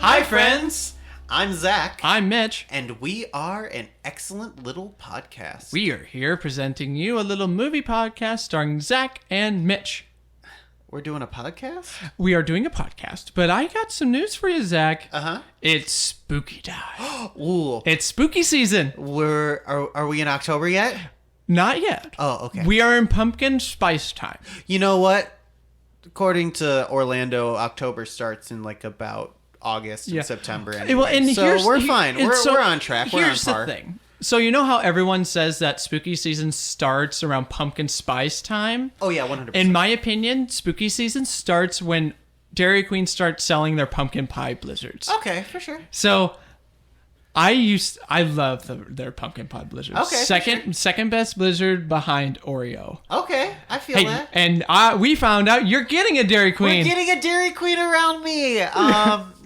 Hi, friends. I'm Zach. I'm Mitch. And we are an excellent little podcast. We are here presenting you a little movie podcast starring Zach and Mitch. We're doing a podcast? We are doing a podcast, but I got some news for you, Zach. Uh-huh. It's spooky time. Ooh. It's spooky season. Are we in October yet? Not yet. Oh, okay. We are in pumpkin spice time. You know what? According to Orlando, October starts in like about August and September anyway. Well, and so we're fine. We're on track. We're on par. Here's the thing. So you know how everyone says that spooky season starts around pumpkin spice time? Oh, yeah, 100%. In my opinion, spooky season starts when Dairy Queen starts selling their pumpkin pie blizzards. Okay, for sure. So I love their pumpkin pie blizzards. Okay. Second best blizzard behind Oreo. Okay, I feel that. And we found out you're getting a Dairy Queen. We're getting a Dairy Queen around me.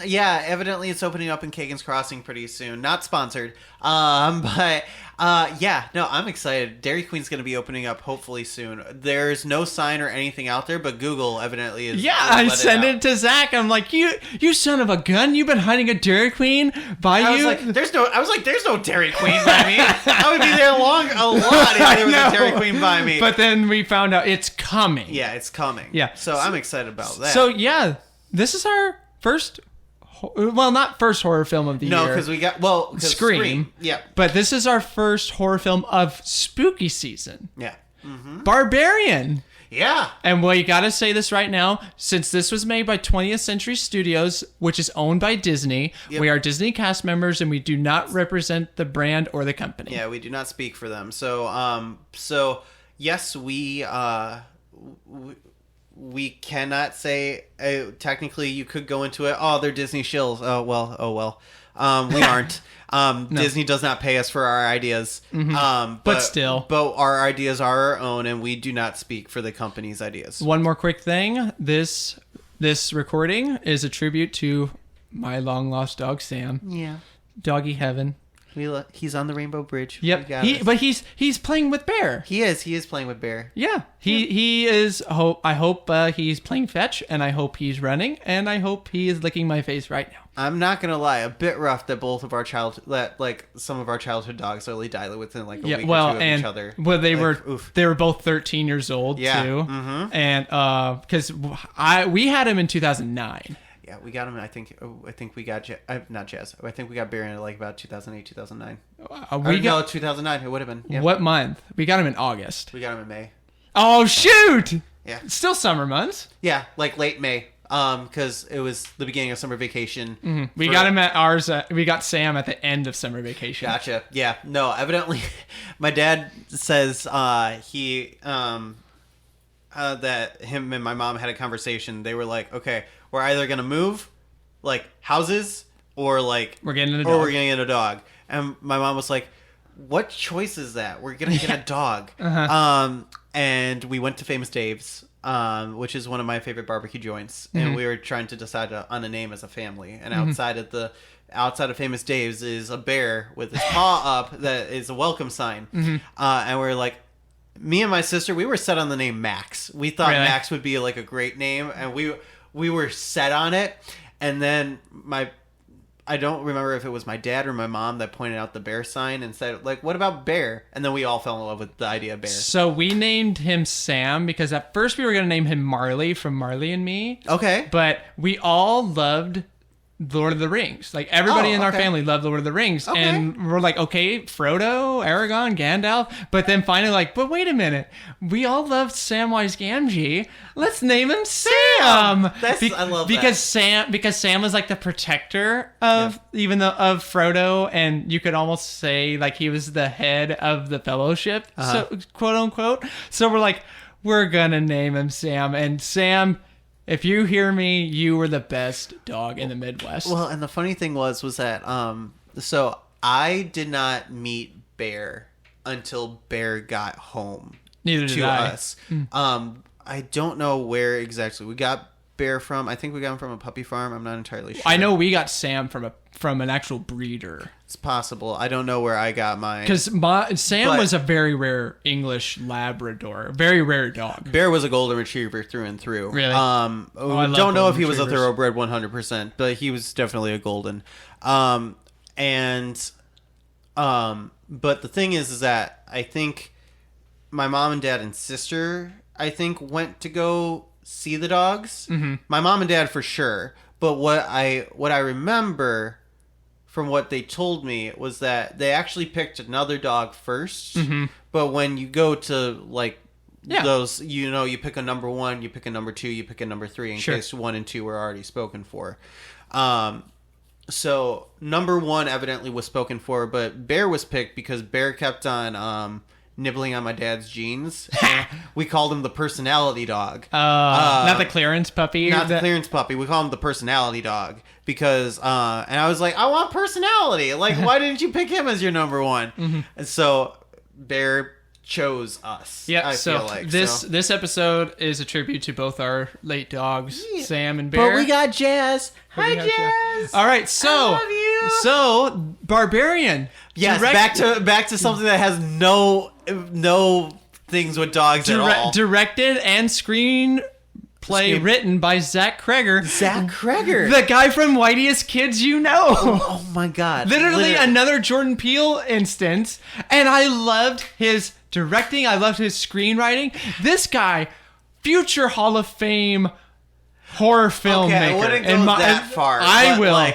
Yeah, evidently it's opening up in Kagan's Crossing pretty soon. Not sponsored. But I'm excited. Dairy Queen's going to be opening up hopefully soon. There's no sign or anything out there, but Google evidently is. Yeah, I sent it to Zach. I'm like, you son of a gun! You've been hiding a Dairy Queen by you. There's no Dairy Queen by me. I would be there a lot if there was a Dairy Queen by me. But then we found out it's coming. Yeah, it's coming. Yeah. So I'm excited about that. So yeah, this is our first. Well, not first horror film of the year. No, because we got Scream. Yeah, but this is our first horror film of spooky season. Yeah, mm-hmm. Barbarian. Yeah, and we gotta say this right now, since this was made by 20th Century Studios, which is owned by Disney. Yep. We are Disney cast members, and we do not represent the brand or the company. Yeah, we do not speak for them. So, yes, we cannot say, technically you could go into it, they're Disney shills. Oh well. We aren't. No. Disney does not pay us for our ideas. Mm-hmm. But our ideas are our own, and we do not speak for the company's ideas. One more quick thing. This recording is a tribute to my long lost dog, Sam. Yeah. Doggy heaven. He's on the Rainbow Bridge. Yep. But he's playing with Bear. He is playing with Bear. Yeah. He is. I hope he's playing fetch, and I hope he's running, and I hope he is licking my face right now. I'm not gonna lie, a bit rough that some of our childhood dogs only died within a week or two of each other. Well, they were both 13 years old too, mm-hmm. and because we had him in 2009. Yeah, we got him. I think we got not Jazz. I think we got Bear in like about 2008, 2009. 2009. It would have been. Yeah. What month? We got him in August. We got him in May. Oh shoot! Yeah, still summer months. Yeah, like late May. Because it was the beginning of summer vacation. Mm-hmm. We got him at ours. We got Sam at the end of summer vacation. Gotcha. Yeah. No. Evidently, my dad says that him and my mom had a conversation. They were like, okay, we're either gonna move, like houses, or like we're getting a dog. And my mom was like, what choice is that? We're gonna get a dog. Uh-huh. And we went to Famous Dave's. Which is one of my favorite barbecue joints, mm-hmm. and we were trying to decide on a name as a family. And mm-hmm. outside of Famous Dave's is a bear with his paw up that is a welcome sign. Mm-hmm. And we're like, me and my sister, we were set on the name Max. We thought Max would be like a great name, and we were set on it. And then I don't remember if it was my dad or my mom that pointed out the bear sign and said, like, what about Bear? And then we all fell in love with the idea of Bear. So we named him Sam because at first we were going to name him Marley from Marley and Me. Okay. But we all loved Lord of the Rings. Like, everybody in our family loved Lord of the Rings. Okay. And we're like, okay, Frodo, Aragorn, Gandalf. But then finally but wait a minute. We all loved Samwise Gamgee. Let's name him Sam. I love because that. Because Sam was like the protector of of Frodo, and you could almost say like he was the head of the fellowship, so quote unquote. So we're like, we're gonna name him Sam. And Sam, if you hear me, you were the best dog in the Midwest. Well, and the funny thing was that so I did not meet Bear until Bear got home. Neither did I. Us. I don't know where exactly we got Bear from? I think we got him from a puppy farm. I'm not entirely sure. I know we got Sam from an actual breeder. It's possible. I don't know where I got mine. Because Sam was a very rare English Labrador. Very rare dog. Bear was a golden retriever through and through. Really? Don't know if he was a thoroughbred 100%, but he was definitely a golden. But the thing is that I think my mom and dad and sister, I think, went to go see the dogs. Mm-hmm. My mom and dad for sure. But what I remember from what they told me was that they actually picked another dog first. Mm-hmm. But when you go to those, you pick a number 1, you pick a number 2, you pick a number 3 in case 1 and 2 were already spoken for. So number 1 evidently was spoken for, but Bear was picked because Bear kept on nibbling on my dad's jeans. We called him the personality dog. Not the clearance puppy? Not the clearance puppy. We call him the personality dog because, and I was like, I want personality. Like, why didn't you pick him as your number 1? Mm-hmm. And so Bear chose us. Yeah, this episode is a tribute to both our late dogs, Sam and Bear. But we got Jazz. Hi, Jazz. All right, so I love you. So Barbarian. Yes, back to something that has no things with dogs at all. Directed and screenplay written by Zach Kreger. Zach Kreger, the guy from Whiteyest Kids You Know. Oh my God! Literally another Jordan Peele instance, and I loved his directing. I loved his screenwriting. This guy, future Hall of Fame horror filmmaker. Okay, I wouldn't go that far. I will.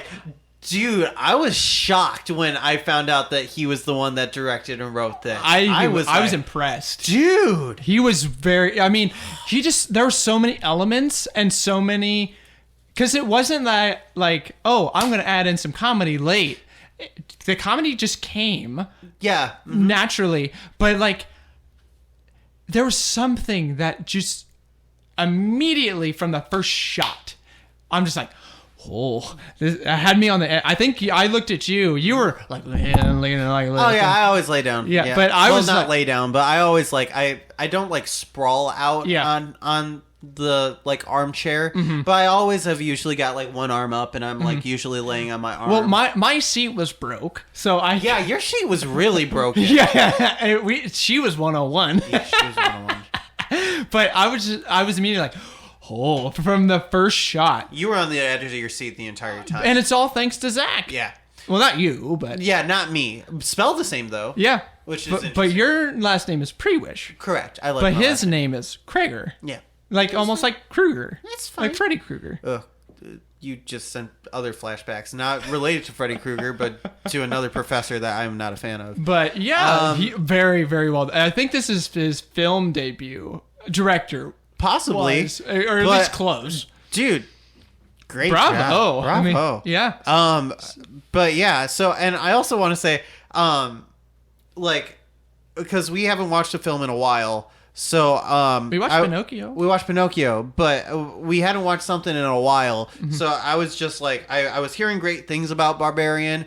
Dude, I was shocked when I found out that he was the one that directed and wrote this. I was impressed. Dude. He was there were so many elements and so many, because it wasn't that like, oh, I'm going to add in some comedy late. The comedy just came. Yeah. Naturally. But like, there was something that just immediately from the first shot, I'm just like, oh, this had me on the edge. I think I looked at you. You were like leaning like. Oh yeah, I always lay down. Yeah, but I was not lay down, but I always I don't sprawl out on the armchair. Mm-hmm. But I always have usually got one arm up, and I'm usually laying on my arm. Well, my seat was broke, so your seat was really broken. She was 101. Yeah, she was 101. But I was immediately like, oh, from the first shot. You were on the edge of your seat the entire time. And it's all thanks to Zach. Yeah. Well, not you, but... Yeah, not me. Spelled the same, though. Yeah. Which is but your last name is Prewish. Correct. But his name is Kreger. Yeah. Almost like Krueger. That's fine. Like Freddy Krueger. Ugh. You just sent other flashbacks. Not related to Freddy Krueger, but to another professor that I'm not a fan of. But yeah, very, very well. I think this is his film debut. Director. Possibly. Or at least close. Dude, great Bravo. job. Bravo. I mean, yeah. But yeah, so, and I also want to say, because we haven't watched a film in a while, so, we watched Pinocchio. We watched Pinocchio, but we hadn't watched something in a while, so I was just I was hearing great things about Barbarian.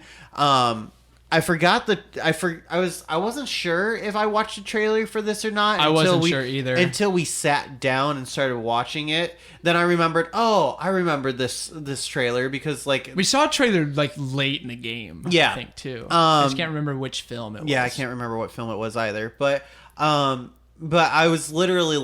I forgot that I wasn't sure if I watched a trailer for this or not. I wasn't sure either until we sat down and started watching it. Then I remembered. Oh, I remember this trailer because we saw a trailer late in the game. Yeah, I think too. I just can't remember which film it was. Yeah, I can't remember what film it was either. But I was literally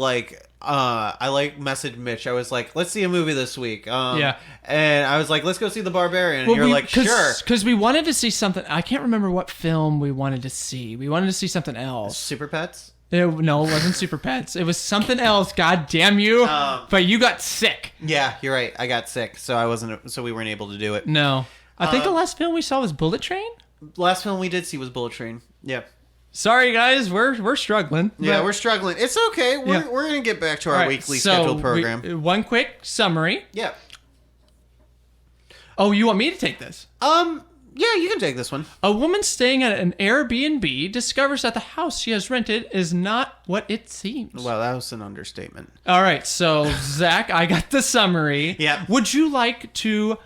I messaged Mitch. I was like, let's see a movie this week. And I was like, let's go see The Barbarian. And you're like, sure. Because we wanted to see something. I can't remember what film we wanted to see. We wanted to see something else. Super Pets? No, it wasn't Super Pets. It was something else. God damn you. But you got sick. Yeah, you're right. I got sick. So we weren't able to do it. No. I think the last film we saw was Bullet Train? Last film we did see was Bullet Train. Yeah. Sorry, guys, we're struggling. Yeah, we're struggling. It's okay. We're going to get back to our weekly scheduled program. One quick summary. Yeah. Oh, you want me to take this? Yeah, you can take this one. A woman staying at an Airbnb discovers that the house she has rented is not what it seems. Well, that was an understatement. All right, so Zach, I got the summary. Yeah. Would you like to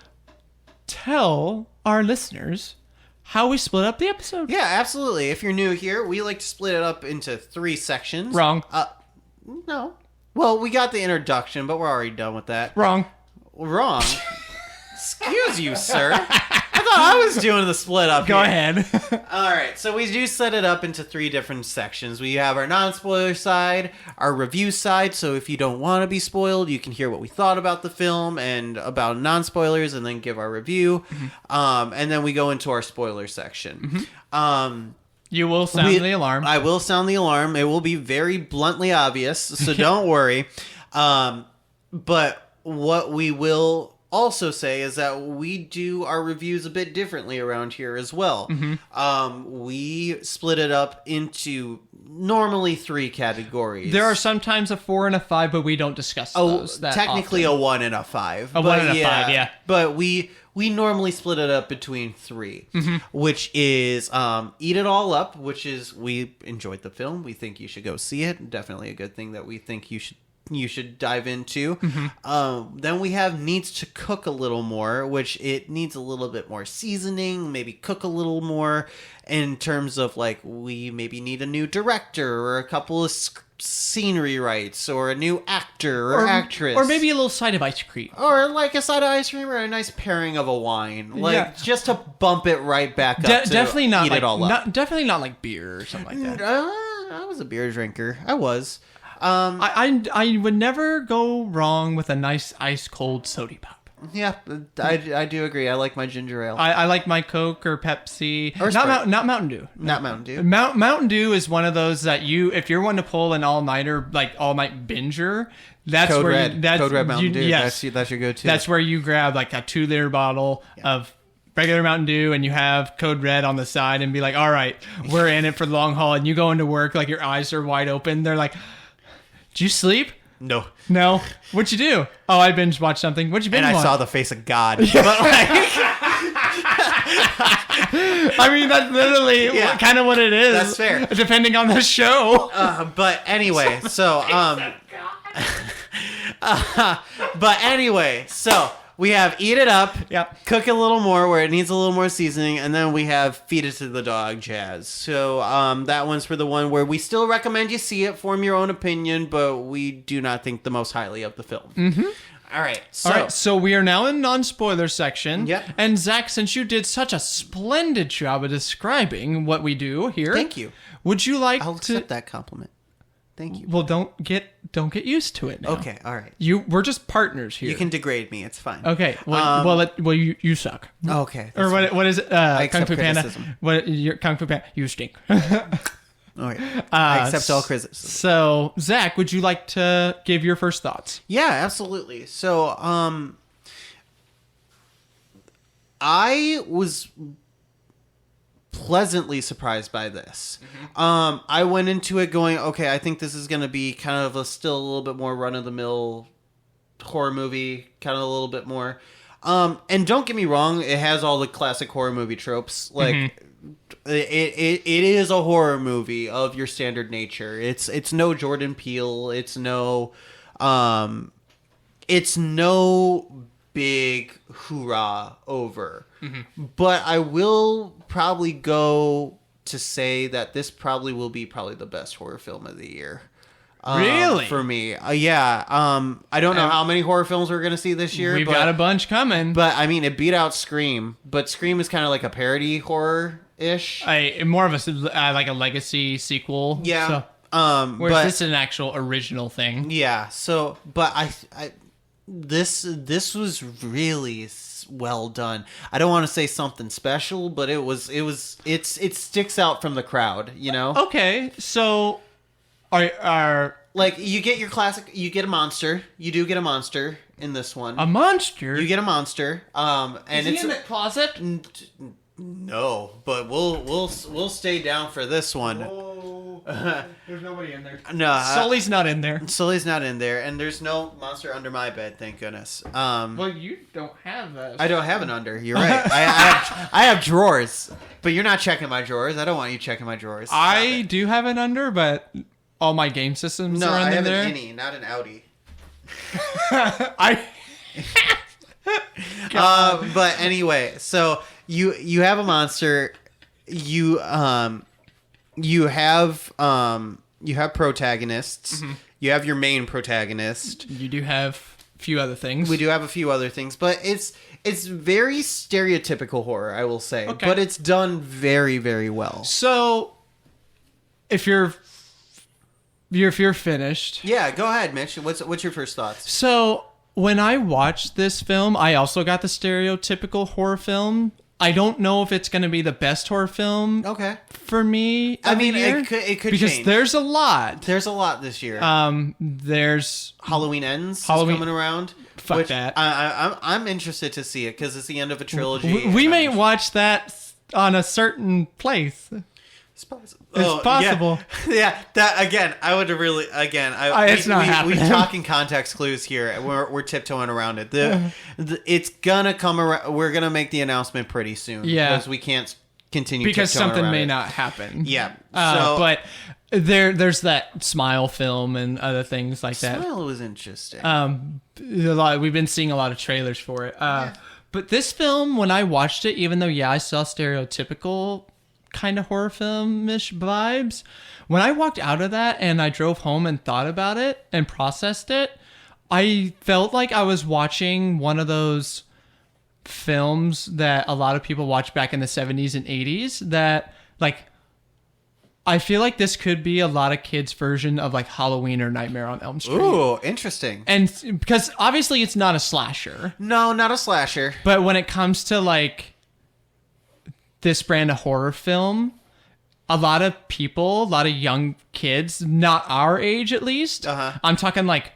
tell our listeners how we split up the episode? Yeah, absolutely. If you're new here, we like to split it up into 3 sections. Wrong. No. Well, we got the introduction, but we're already done with that. Wrong. wrong. Excuse you, sir. I thought I was doing the split up Go here. ahead. All right, so we do set it up into 3 different sections. We have our non-spoiler side, our review side, so if you don't want to be spoiled, you can hear what we thought about the film and about non-spoilers and then give our review. And then we go into our spoiler section. You will sound the alarm. I will sound the alarm. It will be very bluntly obvious, so don't worry. But what we will also say is that we do our reviews a bit differently around here as well. We split it up into normally 3 categories. There are sometimes a 4 and a 5, but we don't discuss those that technically often. a 1 and a 5. A 1 and a 5, yeah. But we normally split it up between 3, which is Eat It All Up, which is we enjoyed the film. We think you should go see it. Definitely a good thing that we think you should dive into. Then we have Needs to Cook a Little More, which it needs a little bit more seasoning, maybe cook a little more in terms of like we maybe need a new director or a couple of scenery rights or a new actor or actress. Or maybe a little side of ice cream. Or like a side of ice cream or a nice pairing of a wine. Like just to bump it right back up to definitely not Eat like, It All Up. Definitely not like beer or something like that. I was a beer drinker. I was. I would never go wrong with a nice ice cold soda pop. Yeah, I do agree. I like my ginger ale. I like my Coke or Pepsi. Or not Mountain Dew. Not Mountain Dew. Mountain Dew is one of those that if you're one to pull an all-nighter, like all-night binger, that's Code where Red. Code Red Mountain Dew. Yes. That's your go-to. That's where you grab like a 2-liter bottle of regular Mountain Dew and you have Code Red on the side and be like, all right, we're in it for the long haul. And you go into work, like your eyes are wide open. They're like, did you sleep? No. What'd you do? Oh, I binge watched something. What'd you binge watch? And I saw the face of God. But like, I mean, that's literally kind of what it is. That's fair. Depending on the show. But anyway, so we have Eat It Up, Cook a Little More where it needs a little more seasoning, and then we have Feed It to the Dog Jazz. So that one's for the one where we still recommend you see it, form your own opinion, but we do not think the most highly of the film. All right, so we are now in non-spoiler section. Yep. And Zach, since you did such a splendid job of describing what we do here, thank you. Would you like I'll accept that compliment. Thank you. Well, don't get used to it now. Okay, all right. We're just partners here. You can degrade me. It's fine. Okay. You suck. Okay. Or what is it? Kung accept Fu Panda. criticism. Your Kung Fu Panda. You stink. All right. I accept all criticism. So, Zach, would you like to give your first thoughts? Yeah, absolutely. So, I was pleasantly surprised by this. I went into it going, okay, I think this is going to be kind of still a little bit more run-of-the-mill horror movie, kind of a little bit more. And don't get me wrong, it has all the classic horror movie tropes. Like, it is a horror movie of your standard nature. It's no Jordan Peele. It's no big hoorah over. But I will probably go to say that this probably will be the best horror film of the year. Really? For me. Yeah. I don't know how many horror films we're going to see this year. We've got a bunch coming. But, I mean, it beat out Scream. But Scream is kind of like a parody horror-ish. More of a like a legacy sequel. Yeah. So, whereas this is an actual original thing. Yeah. So, but this was really well done. I don't want to say something special, but it sticks out from the crowd, you know? Okay. So are like you get your classic, you get a monster. You do get a monster in this one. A monster? You get a monster. And is he in the closet? No, but we'll stay down for this one. There's nobody in there. No, Sully's not in there. Sully's not in there, and there's no monster under my bed, thank goodness. Well, you don't have a... I don't have an under. You're right. I have drawers, but you're not checking my drawers. I don't want you checking my drawers. I do have an under, but all my game systems are I have there. an innie, not an Audi. But anyway, so you have a monster. You have protagonists. You have your main protagonist. You do have few other things. We do have a few other things, but it's very stereotypical horror, I will say. Okay. But it's done very, very well. So, if you're finished, yeah, go ahead, Mitch. What's your first thoughts? So, when I watched this film, I also got the stereotypical horror film. I don't know if it's going to be the best horror film. For me. It could because change. There's a lot. There's a lot this year. There's Halloween Ends coming around. Fuck that. I'm interested to see it because it's the end of a trilogy. We may watch that on a certain place. It's possible. It's possible. Yeah, that again. I would really it's not happening. We're talking context clues here. We're tiptoeing around it. It's gonna come around. We're gonna make the announcement pretty soon. Yeah, because we can't continue because something may it. not happen. Yeah. But there's that Smile film and other things like that. Smile was interesting. We've been seeing a lot of trailers for it. But this film, when I watched it, even though I saw stereotypical kind of horror film-ish vibes, when I walked out of that and I drove home and thought about it and processed it, I felt like I was watching one of those films that a lot of people watched back in the 70s and 80s that, like, I feel like this could be a lot of kids' version of, like, Halloween or Nightmare on Elm Street. Ooh, interesting. And because obviously it's not a slasher. No, not a slasher. But when it comes to, like, this brand of horror film, a lot of people, a lot of young kids, not our age at least. I'm talking like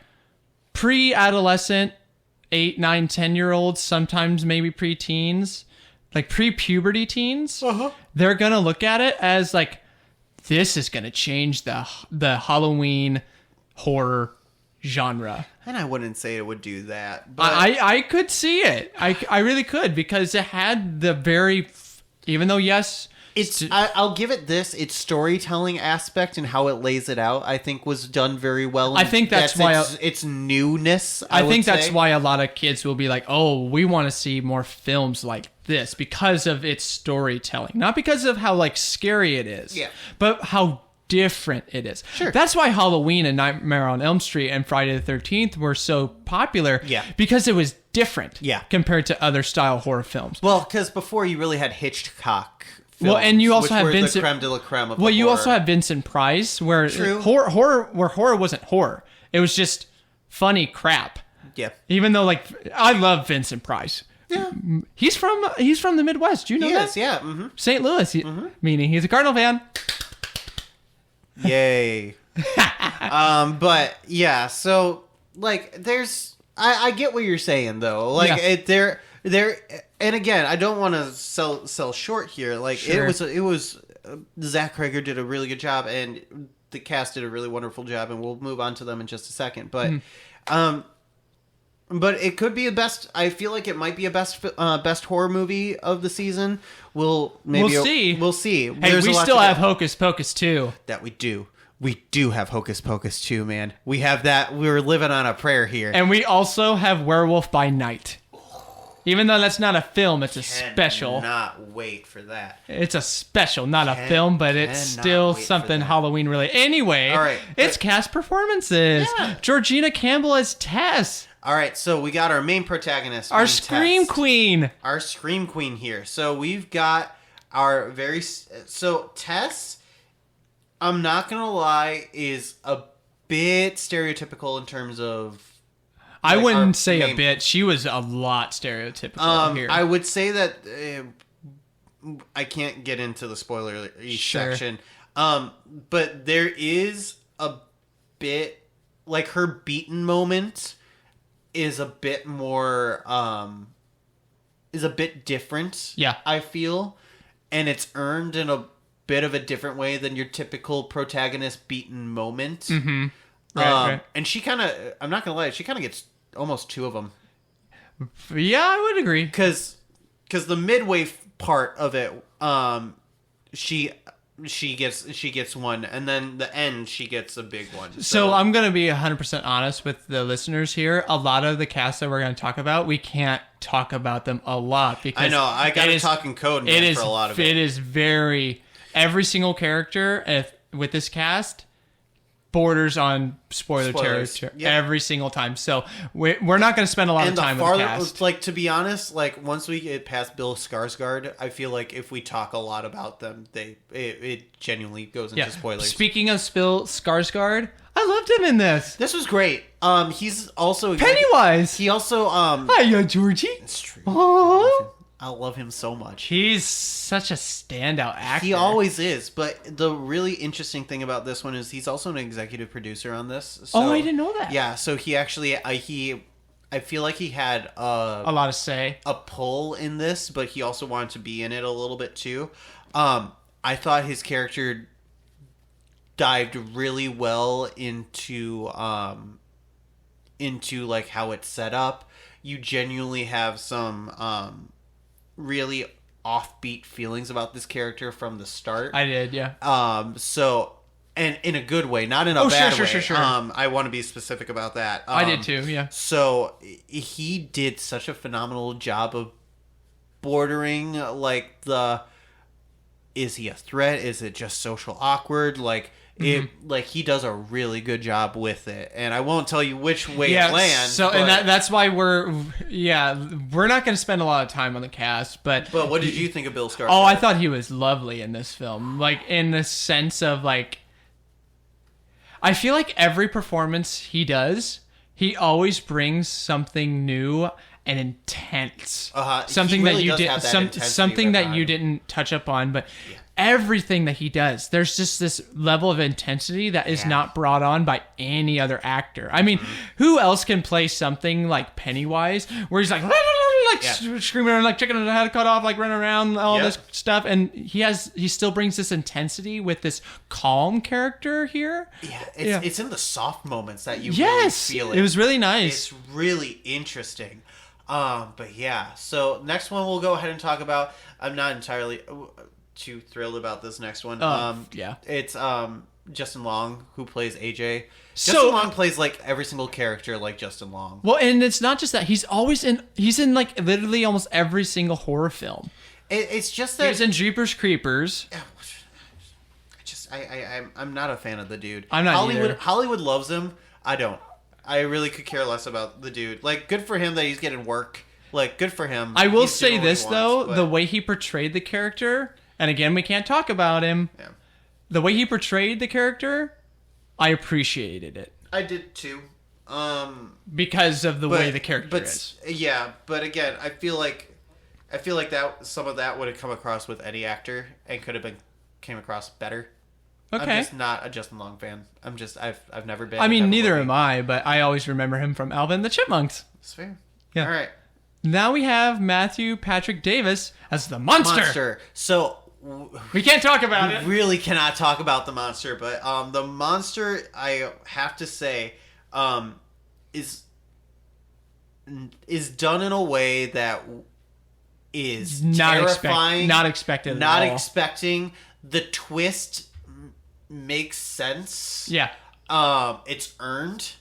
pre-adolescent, 8, 9, 10-year-olds, sometimes maybe pre-teens, like pre-puberty teens. They're going to look at it as like, this is going to change the Halloween horror genre. And I wouldn't say it would do that. But I could see it. I really could, because it had the very... Even though, yes... I'll give it this. Its storytelling aspect and how it lays it out, I think, was done very well. I think that's why... Its newness, I think that's why a lot of kids will be like, oh, we want to see more films like this because of its storytelling. Not because of how, like, scary it is. Yeah. But how different it is. Sure. That's why Halloween and Nightmare on Elm Street and Friday the 13th were so popular. Yeah. Because it was different. Yeah. Compared to other style horror films. Well, because before you really had Hitchcock films, well, and you also have Vincent. The creme de la creme of well, you horror. also have Vincent Price, where horror wasn't horror. It was just funny crap. Yeah. Even though, like, I love Vincent Price. Yeah. He's from the Midwest. Do you know that? Yes. Yeah. Mm-hmm. St. Louis. Meaning he's a Cardinal fan. Yay. But yeah, so like I get what you're saying though. Like there and again, I don't want to sell short here. Like sure. it was Zach Krager did a really good job and the cast did a really wonderful job, and we'll move on to them in just a second. But but it could be a best. I feel like it might be a best horror movie of the season. We'll see. We'll see. Hey, we still have Hocus Pocus 2. That we do. We do have Hocus Pocus 2, man. We have that. We're living on a prayer here. And we also have Werewolf by Night. Even though that's not a film, it's a special. Cannot wait for that. It's a special, not a film, but it's still something Halloween related. Anyway, all right, it's cast performances. Yeah. Georgina Campbell as Tess. All right, so we got our main protagonist. Our Scream Queen. Our Scream Queen here. So we've got our So Tess, I'm not going to lie, is a bit stereotypical in terms of... I wouldn't say a bit. She was a lot stereotypical here. I would say that... I can't get into the spoiler section. But there is a bit... Like, her beaten moment is a bit more... is a bit different, I feel. And it's earned in a bit of a different way than your typical protagonist beaten moment. Mm-hmm. Right. And she kind of... I'm not going to lie. She kind of gets almost 2 of them. Yeah, I would agree. Because the midway part of it, she gets one, and then the end she gets a big one. So I'm going to be 100% honest with the listeners here. A lot of the cast that we're going to talk about, we can't talk about them a lot because I know I got to talk in code man for a lot of it. It is very every single character with this cast borders on spoiler territory every single time. So we're not going to spend a lot of time with the cast. Like, to be honest, like once we get past Bill Skarsgård, I feel like if we talk a lot about them, it genuinely goes into spoilers. Speaking of Bill Skarsgård, I loved him in this. This was great. He's also Pennywise. He also Hiya, Georgie. It's true. Oh. I love him so much. He's such a standout actor. He always is. But the really interesting thing about this one is he's also an executive producer on this. So, I didn't know that. Yeah, so he actually, I feel like he had a lot of say, a pull in this, but he also wanted to be in it a little bit too. I thought his character dived really well into like how it's set up. You genuinely have some really offbeat feelings about this character from the start. I did, yeah. So, and in a good way, not in a bad way. Sure. I want to be specific about that. I did too, yeah. So he did such a phenomenal job of bordering like is he a threat? Is it just social awkward? Like like he does a really good job with it, and I won't tell you which way it lands. So, and that's why we're not going to spend a lot of time on the cast. But what did you think of Bill Skarsgård? Oh, I thought he was lovely in this film. Like in the sense of like, I feel like every performance he does, he always brings something new and intense. Something really that you did, something that you didn't touch up on, but. Yeah. Everything that he does, there's just this level of intensity that is not brought on by any other actor. I mean, who else can play something like Pennywise, where he's like screaming around, like chicken with a head cut off, like running around, all this stuff, and he still brings this intensity with this calm character here. Yeah, it's in the soft moments that you really feel it. It was really nice. It's really interesting. But yeah, so next one we'll go ahead and talk about. I'm not entirely too thrilled about this next one. It's Justin Long, who plays AJ. Justin Long plays like every single character like Justin Long. Well, and it's not just that, he's in like literally almost every single horror film. It's just that he was in Jeepers Creepers. I'm not a fan of the dude. I'm not either. Hollywood loves him. I don't. I really could care less about the dude. Like, good for him that he's getting work. Like, good for him. I will say this though, the way he portrayed the character. And again, we can't talk about him. Yeah. The way he portrayed the character, I appreciated it. I did too. Because of the way the character is. Yeah, but again, I feel like that some of that would have come across with any actor and came across better. Okay. I'm just not a Justin Long fan. I've never been. I mean, neither am I, but I always remember him from Alvin and the Chipmunks. That's fair. Yeah. All right. Now we have Matthew Patrick Davis as the monster. So we can't talk about it. We really cannot talk about the monster, but the monster, I have to say, is done in a way that is terrifying. Not expecting the twist makes sense. Yeah. It's earned.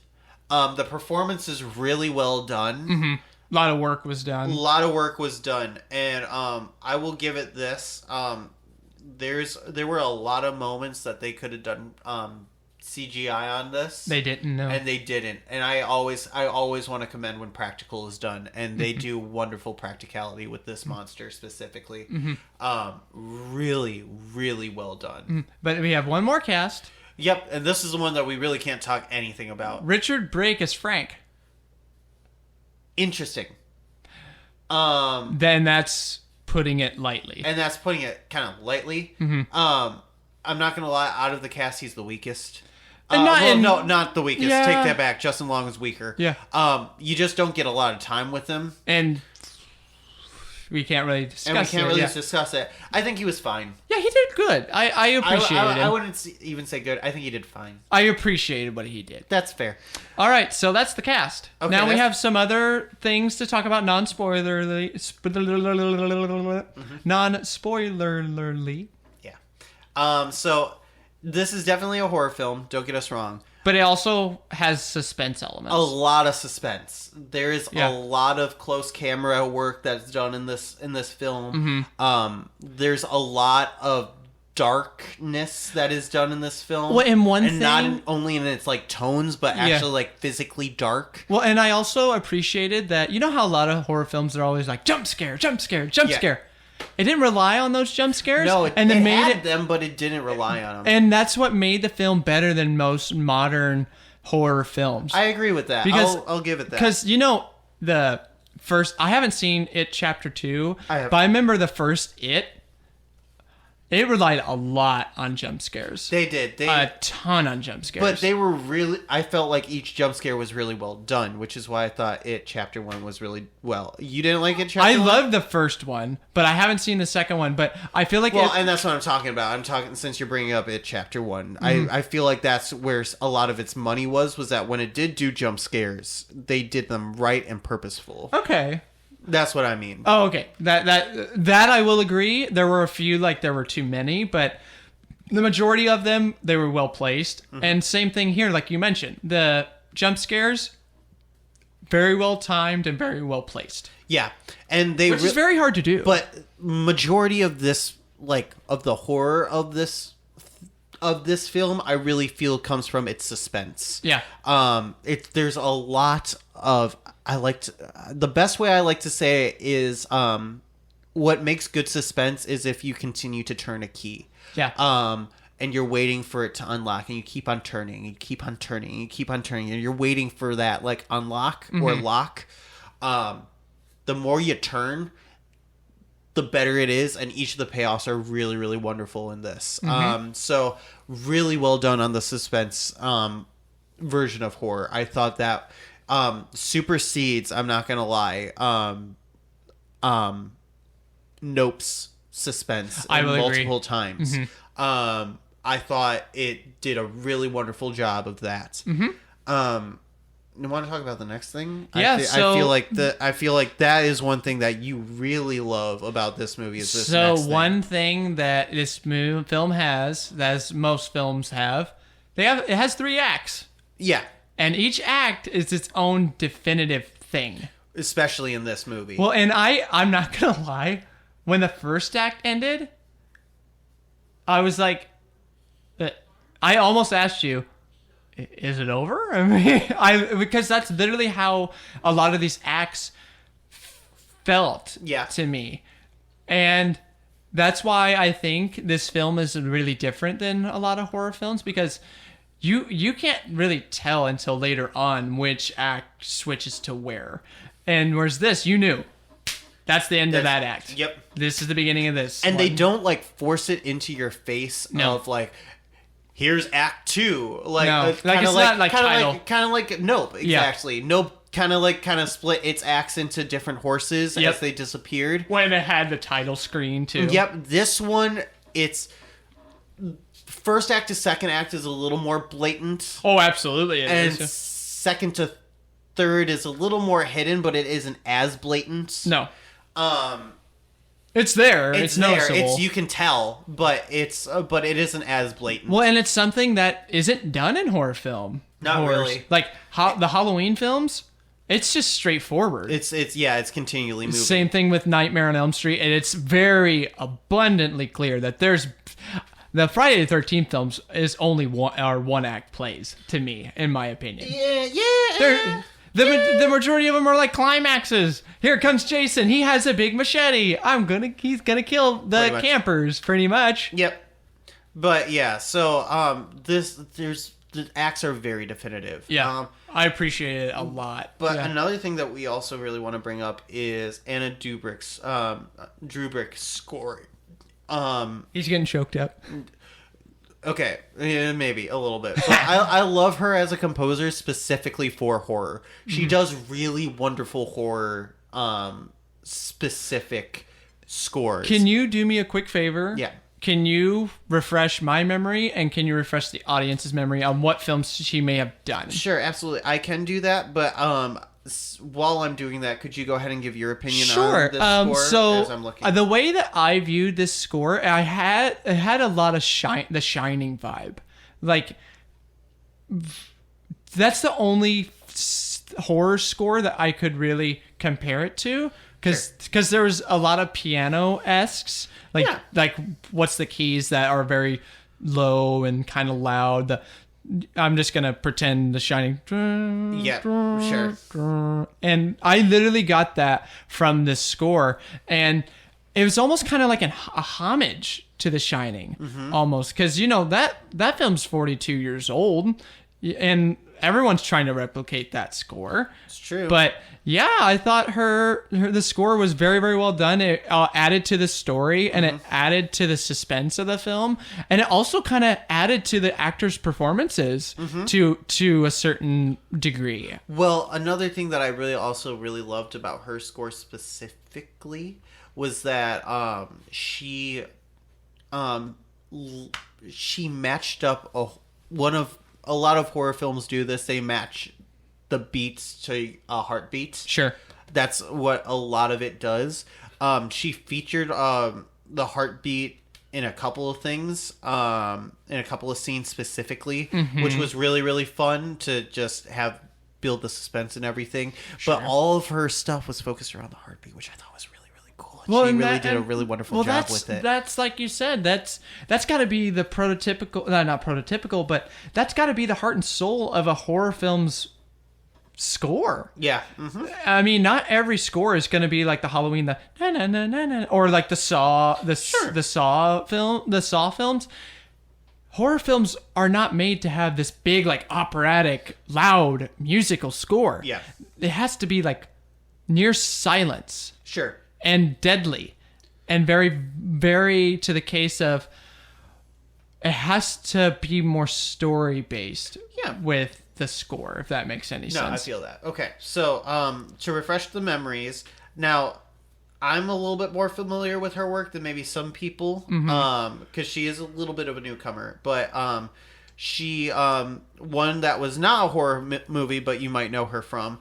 The performance is really well done. Mm-hmm. A lot of work was done. And I will give it this. There were a lot of moments that they could have done CGI on this. They didn't know. And they didn't. And I always want to commend when practical is done. And they do wonderful practicality with this monster specifically. Mm-hmm. Really, really well done. But we have one more cast. Yep, and this is the one that we really can't talk anything about. Richard Brake as Frank. Interesting. Then that's putting it lightly. And that's putting it kind of lightly. Mm-hmm. I'm not gonna lie. Out of the cast, he's the weakest. Not the weakest. Yeah. Take that back. Justin Long is weaker. Yeah. You just don't get a lot of time with him, and we can't really discuss it. I think he was fine. Yeah, he did good. I appreciated him. I wouldn't even say good. I think he did fine. I appreciated what he did. That's fair. All right, so that's the cast. Okay, now we have some other things to talk about non-spoilerly. Non-spoilerly. Yeah. So this is definitely a horror film. Don't get us wrong. But it also has suspense elements. A lot of suspense. There is a lot of close camera work that's done in this film. Mm-hmm. There's a lot of darkness that is done in this film. Well, and one thing, not only in its like tones, but actually like physically dark. Well, and I also appreciated that. You know how a lot of horror films are always like jump scare, jump scare, jump scare. It didn't rely on those jump scares. No, and then made had them, but it didn't rely on them. And that's what made the film better than most modern horror films. I agree with that. Because I'll give it that. Because the first, I haven't seen It Chapter 2, but I remember the first It relied a lot on jump scares. They did. A ton on jump scares. But they were really... I felt like each jump scare was really well done, which is why I thought It Chapter 1 was really... Well, you didn't like It Chapter 1? I loved the first one, but I haven't seen the second one. But I feel like... Well, and that's what I'm talking about. I'm talking... Since you're bringing up It Chapter 1, I feel like that's where a lot of its money was that when it did do jump scares, they did them right and purposeful. Okay. That's what I mean. Oh, okay. That I will agree. There were a few, like there were too many, but the majority of them, they were well placed. Mm-hmm. And same thing here, like you mentioned. The jump scares, very well timed and very well placed. Yeah. And which is very hard to do. But majority of this, like, of the horror of this film, I really feel comes from its suspense. Yeah. There's a lot of... the best way I like to say it is what makes good suspense is if you continue to turn a key. Yeah. And you're waiting for it to unlock, and you keep on turning, and you keep on turning, and you keep on turning, and you're waiting for that like unlock or lock. The more you turn, the better it is, and each of the payoffs are really, really wonderful in this. So really well done on the suspense version of horror. I thought that supersedes, I'm not gonna lie, Nope's suspense multiple times. I thought it did a really wonderful job of that. You want to talk about the next thing? Yeah, I feel like that is one thing that you really love about this movie. Is this next thing. One thing that this film has, as most films have, it has 3 acts. Yeah. And each act is its own definitive thing. Especially in this movie. Well, and I'm not going to lie. When the first act ended, I was like... I almost asked you, is it over? I mean, because that's literally how a lot of these acts felt to me. And that's why I think this film is really different than a lot of horror films, because... You can't really tell until later on which act switches to where. And whereas this, you knew. That's the end of that act. Yep. This is the beginning of this. And they don't, like, force it into your face of, like, here's act 2. Like, no. It's not like title. Kind of like Nope, exactly. Yeah. Nope kind of split its acts into different horses as they disappeared. When it had the title screen, too. Yep. This one, it's... First act to second act is a little more blatant. Oh, absolutely. Second to third is a little more hidden, but it isn't as blatant. No. It's there. It's noticeable. You can tell, but it isn't as blatant. Well, and it's something that isn't done in horror film. Not really. Like the Halloween films, it's just straightforward. It's continually moving. Same thing with Nightmare on Elm Street, and it's very abundantly clear that there's... The Friday the 13th films is only one act plays, to me, in my opinion. Yeah. The majority of them are like climaxes. Here comes Jason. He has a big machete. He's gonna kill the campers, pretty much. Yep. But yeah, so the acts are very definitive. Yeah. I appreciate it a lot. But another thing that we also really want to bring up is Anna Drubrick's score. He's getting choked up. Okay, maybe a little bit. But I love her as a composer specifically for horror. She does really wonderful horror specific scores. Can you do me a quick favor? Yeah. Can you refresh my memory, and can you refresh the audience's memory on what films she may have done? Sure, absolutely. I can do that, but while I'm doing that, could you go ahead and give your opinion on this score as I'm looking? The way that I viewed this score, it had a lot of the Shining vibe. Like, that's the only horror score that I could really compare it to, because there was a lot of piano-esques, like what's the keys that are very low and kind of loud. I'm just gonna pretend The Shining. Yeah, sure. And I literally got that from this score, and it was almost kind of like a homage to The Shining, almost, because that film's 42 years old, and everyone's trying to replicate that score. It's true. But yeah, I thought the score was very, very well done. It added to the story, and it added to the suspense of the film, and it also kind of added to the actors' performances to a certain degree. Well, another thing that I really loved about her score specifically was that she matched up a lot of horror films do this. They match the beats to a heartbeat. Sure. That's what a lot of it does. She featured the heartbeat in a couple of things, in a couple of scenes specifically, which was really, really fun to just build the suspense and everything. Sure. But all of her stuff was focused around the heartbeat, which I thought was really, really cool. And she really did a really wonderful job with it. That's like you said, that's got to be the prototypical, not prototypical, but that's got to be the heart and soul of a horror film's score. Yeah. I mean, not every score is going to be like the Halloween, the na na na na na, or like the Saw films. Horror films are not made to have this big, like, operatic, loud musical score. Yeah. It has to be like near silence. Sure. And deadly, and very, very to the case of it has to be more story based. Yeah. With the score, if that makes any sense. No, I feel that. Okay, so to refresh the memories, now I'm a little bit more familiar with her work than maybe some people, because she is a little bit of a newcomer. But she one that was not a horror movie, but you might know her from,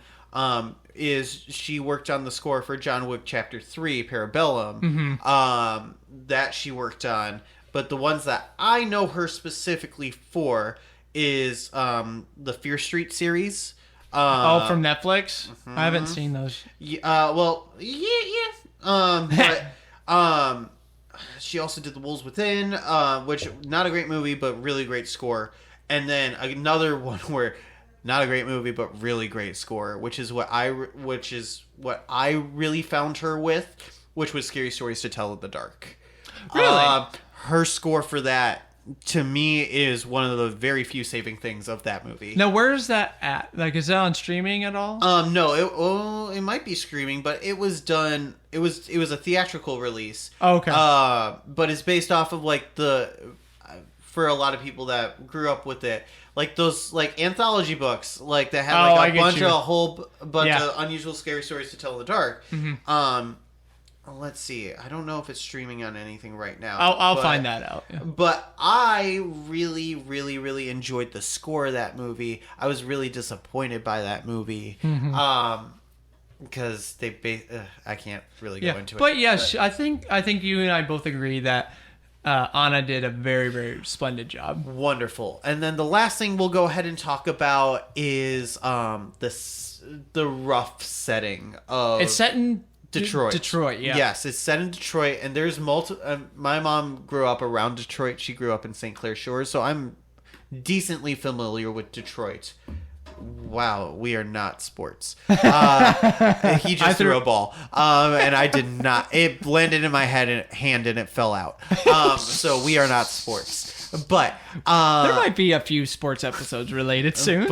is she worked on the score for John Wick Chapter 3, Parabellum, that she worked on. But the ones that I know her specifically for is the Fear Street series. From Netflix? I haven't seen those. Well, yeah. But she also did The Wolves Within, which not a great movie, but really great score. And then another one where not a great movie, but really great score, which is what I really found her with, which was Scary Stories to Tell in the Dark. Really? Her score for that, to me, is one of the very few saving things of that movie. Now, where is that at? Like, is that on streaming at all? No, it might be streaming, but it was done. It was a theatrical release. Oh, okay. But it's based off of like for a lot of people that grew up with it, like those like anthology books, like that had like a whole bunch of unusual scary stories to tell in the dark. Let's see. I don't know if it's streaming on anything right now. I'll find that out. Yeah. But I really, really, really enjoyed the score of that movie. I was really disappointed by that movie. Because I can't really go into it. But yes, I think you and I both agree that Anna did a very, very splendid job. Wonderful. And then the last thing we'll go ahead and talk about is the rough setting of... It's set in... Detroit, yeah. Yes, it's set in Detroit, and there's my mom grew up around Detroit. She grew up in St. Clair Shores, so I'm decently familiar with Detroit. Wow, we are not sports. He just threw a ball, and I did not. It landed in my hand and it fell out. So we are not sports. But there might be a few sports episodes related soon.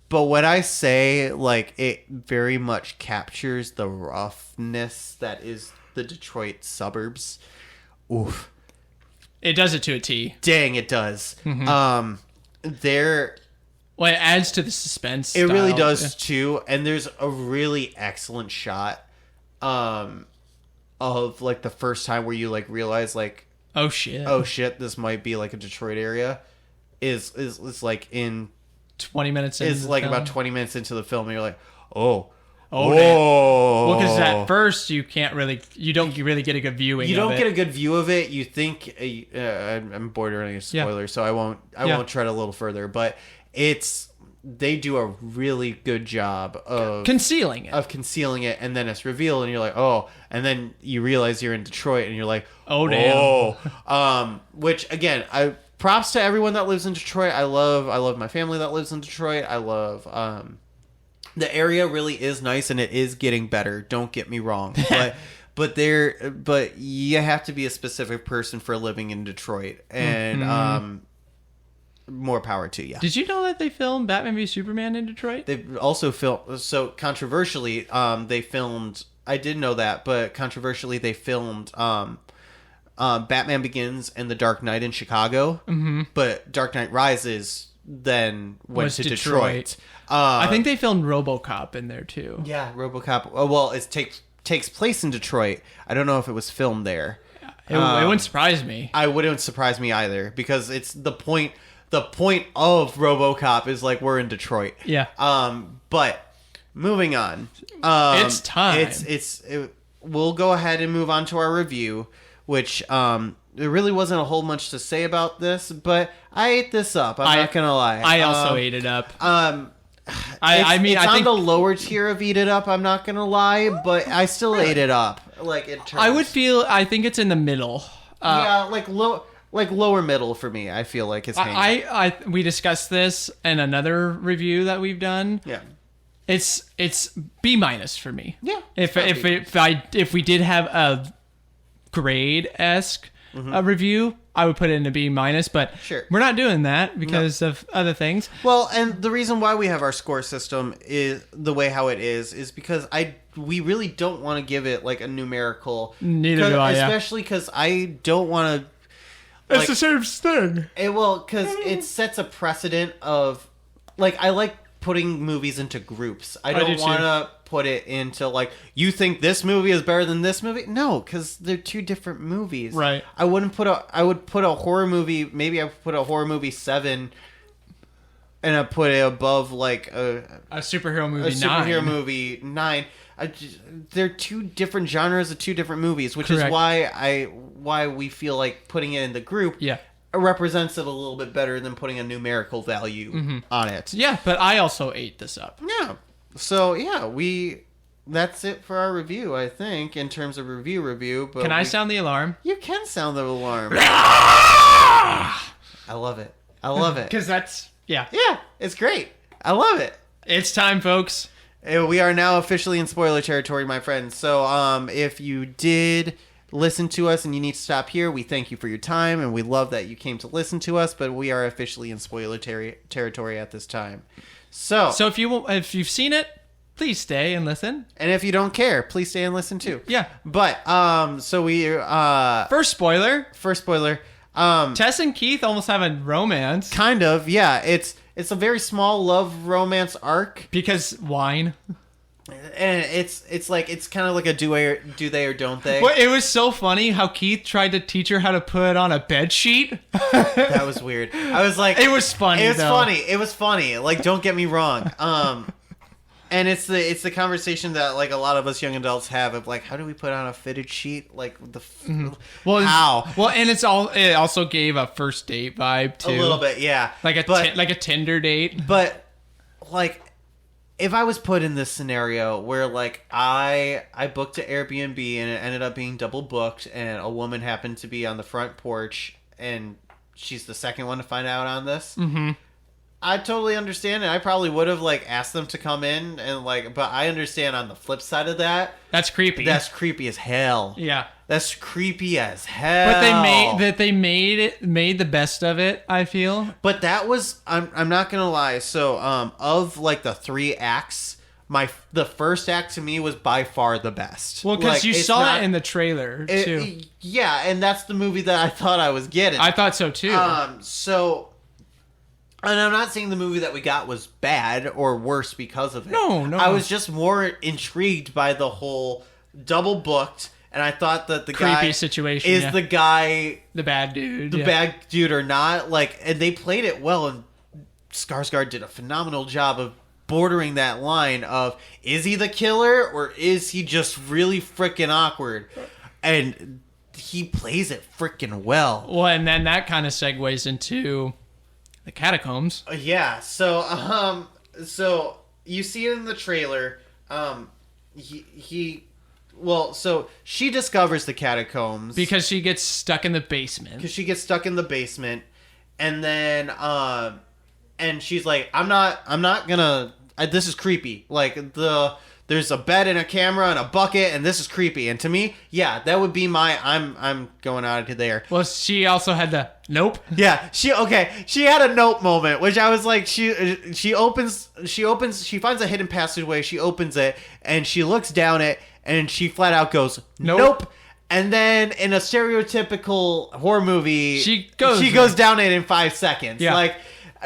But when I say, like, it very much captures the roughness that is the Detroit suburbs. Oof. It does it to a T. Dang, it does. Well, it adds to the suspense. It really does, too. And there's a really excellent shot of, like, the first time where you, like, realize, like... Oh, shit, this might be, like, a Detroit area. Is like, in... 20 minutes into it's like film. About 20 minutes into the film and you're like, whoa. Well, because at first you don't really get a good viewing. You don't get a good view of it. You think I'm bordering a spoiler, so I won't tread a little further. But it's they do a really good job of concealing it, and then it's revealed, and you're like, oh, and then you realize you're in Detroit, and you're like, oh damn. Which again, props to everyone that lives in Detroit. I love my family that lives in Detroit. I love the area really is nice, and it is getting better. Don't get me wrong, but you have to be a specific person for living in Detroit, and more power to you. Did you know that they filmed Batman v Superman in Detroit? They've also filmed, so controversially, they filmed, I didn't know that, but controversially they filmed Batman Begins and The Dark Knight in Chicago, but Dark Knight Rises then went to Detroit. I think they filmed RoboCop in there too. Yeah, RoboCop. Well, it takes place in Detroit. I don't know if it was filmed there. It wouldn't surprise me. I wouldn't surprise me either, because it's the point of RoboCop is like, we're in Detroit. Yeah. But moving on. It's time. We'll go ahead and move on to our review, which there really wasn't a whole much to say about this, but I ate this up. I'm not gonna lie. I also ate it up. I think on the lower tier of eat it up. I'm not gonna lie, but I still ate it up. Like in terms, I think it's in the middle. Like lower middle for me. I feel like it's. We discussed this in another review that we've done. Yeah. It's B- for me. Yeah. If we did have a grade-esque review, I would put it in a B-, but sure, we're not doing that because of other things. Well, and the reason why we have our score system is the way how it is because we really don't want to give it like a numerical. Neither do I. Especially because I don't want to. It's the same thing. Because it sets a precedent of, like, I like putting movies into groups. I don't want to put it into, like, you think this movie is better than this movie? No, because they're two different movies. Right. I would put a horror movie, maybe I would put a horror movie 7, and I put it above, like, a superhero movie 9. A superhero movie 9. They're two different genres of two different movies, which Correct. is why we feel like putting it in the group represents it a little bit better than putting a numerical value on it. Yeah, but I also ate this up. Yeah. So yeah, that's it for our review, I think, in terms of review. But can I sound the alarm? You can sound the alarm. I love it. Because that's Yeah, it's great. I love it. It's time, folks. We are now officially in spoiler territory, my friends. So if you did listen to us and you need to stop here, we thank you for your time, and we love that you came to listen to us, but we are officially in spoiler territory at this time. So if you've seen it, please stay and listen. And if you don't care, please stay and listen too. Yeah. But so we First spoiler. Tess and Keith almost have a romance. Kind of, yeah. It's a very small love romance arc because wine. And it's like it's kind of like a do they or don't they. Well, it was so funny how Keith tried to teach her how to put on a bed sheet. That was weird. I was like, it was funny. It was funny. Like, don't get me wrong. And it's the conversation that like a lot of us young adults have of like, how do we put on a fitted sheet? Like how? Well, and it also gave a first date vibe too. A little bit, yeah. Like a Tinder date. But like, if I was put in this scenario where like I booked an Airbnb and it ended up being double booked, and a woman happened to be on the front porch and she's the second one to find out on this. Mm-hmm. I totally understand, and I probably would have like asked them to come in and like, but I understand on the flip side of that. That's creepy. That's creepy as hell. Yeah. That's creepy as hell. But they made the best of it, I feel. But that was I'm not gonna lie. So of like the 3 acts, the first act to me was by far the best. Well, because you saw it in the trailer too. Yeah, and that's the movie that I thought I was getting. I thought so too. And I'm not saying the movie that we got was bad or worse because of it. No. I was just more intrigued by the whole double booked, and I thought that the creepy guy situation is the guy, the bad dude, bad dude or not. Like, and they played it well, and Skarsgård did a phenomenal job of bordering that line of, is he the killer or is he just really freaking awkward? And he plays it freaking well. Well, and then that kind of segues into the catacombs. Yeah, so So you see it in the trailer. So she discovers the catacombs because she gets stuck in the basement. And then and she's like, I'm not gonna. This is creepy. Like there's a bed and a camera and a bucket, and this is creepy. And to me, yeah, that would be my. I'm going out of there. Well, she also had the nope. Yeah, she had a nope moment, which I was like, she finds a hidden passageway, she opens it, and she looks down it, and she flat out goes nope. And then in a stereotypical horror movie, she goes down it in 5 seconds. Yeah. Like,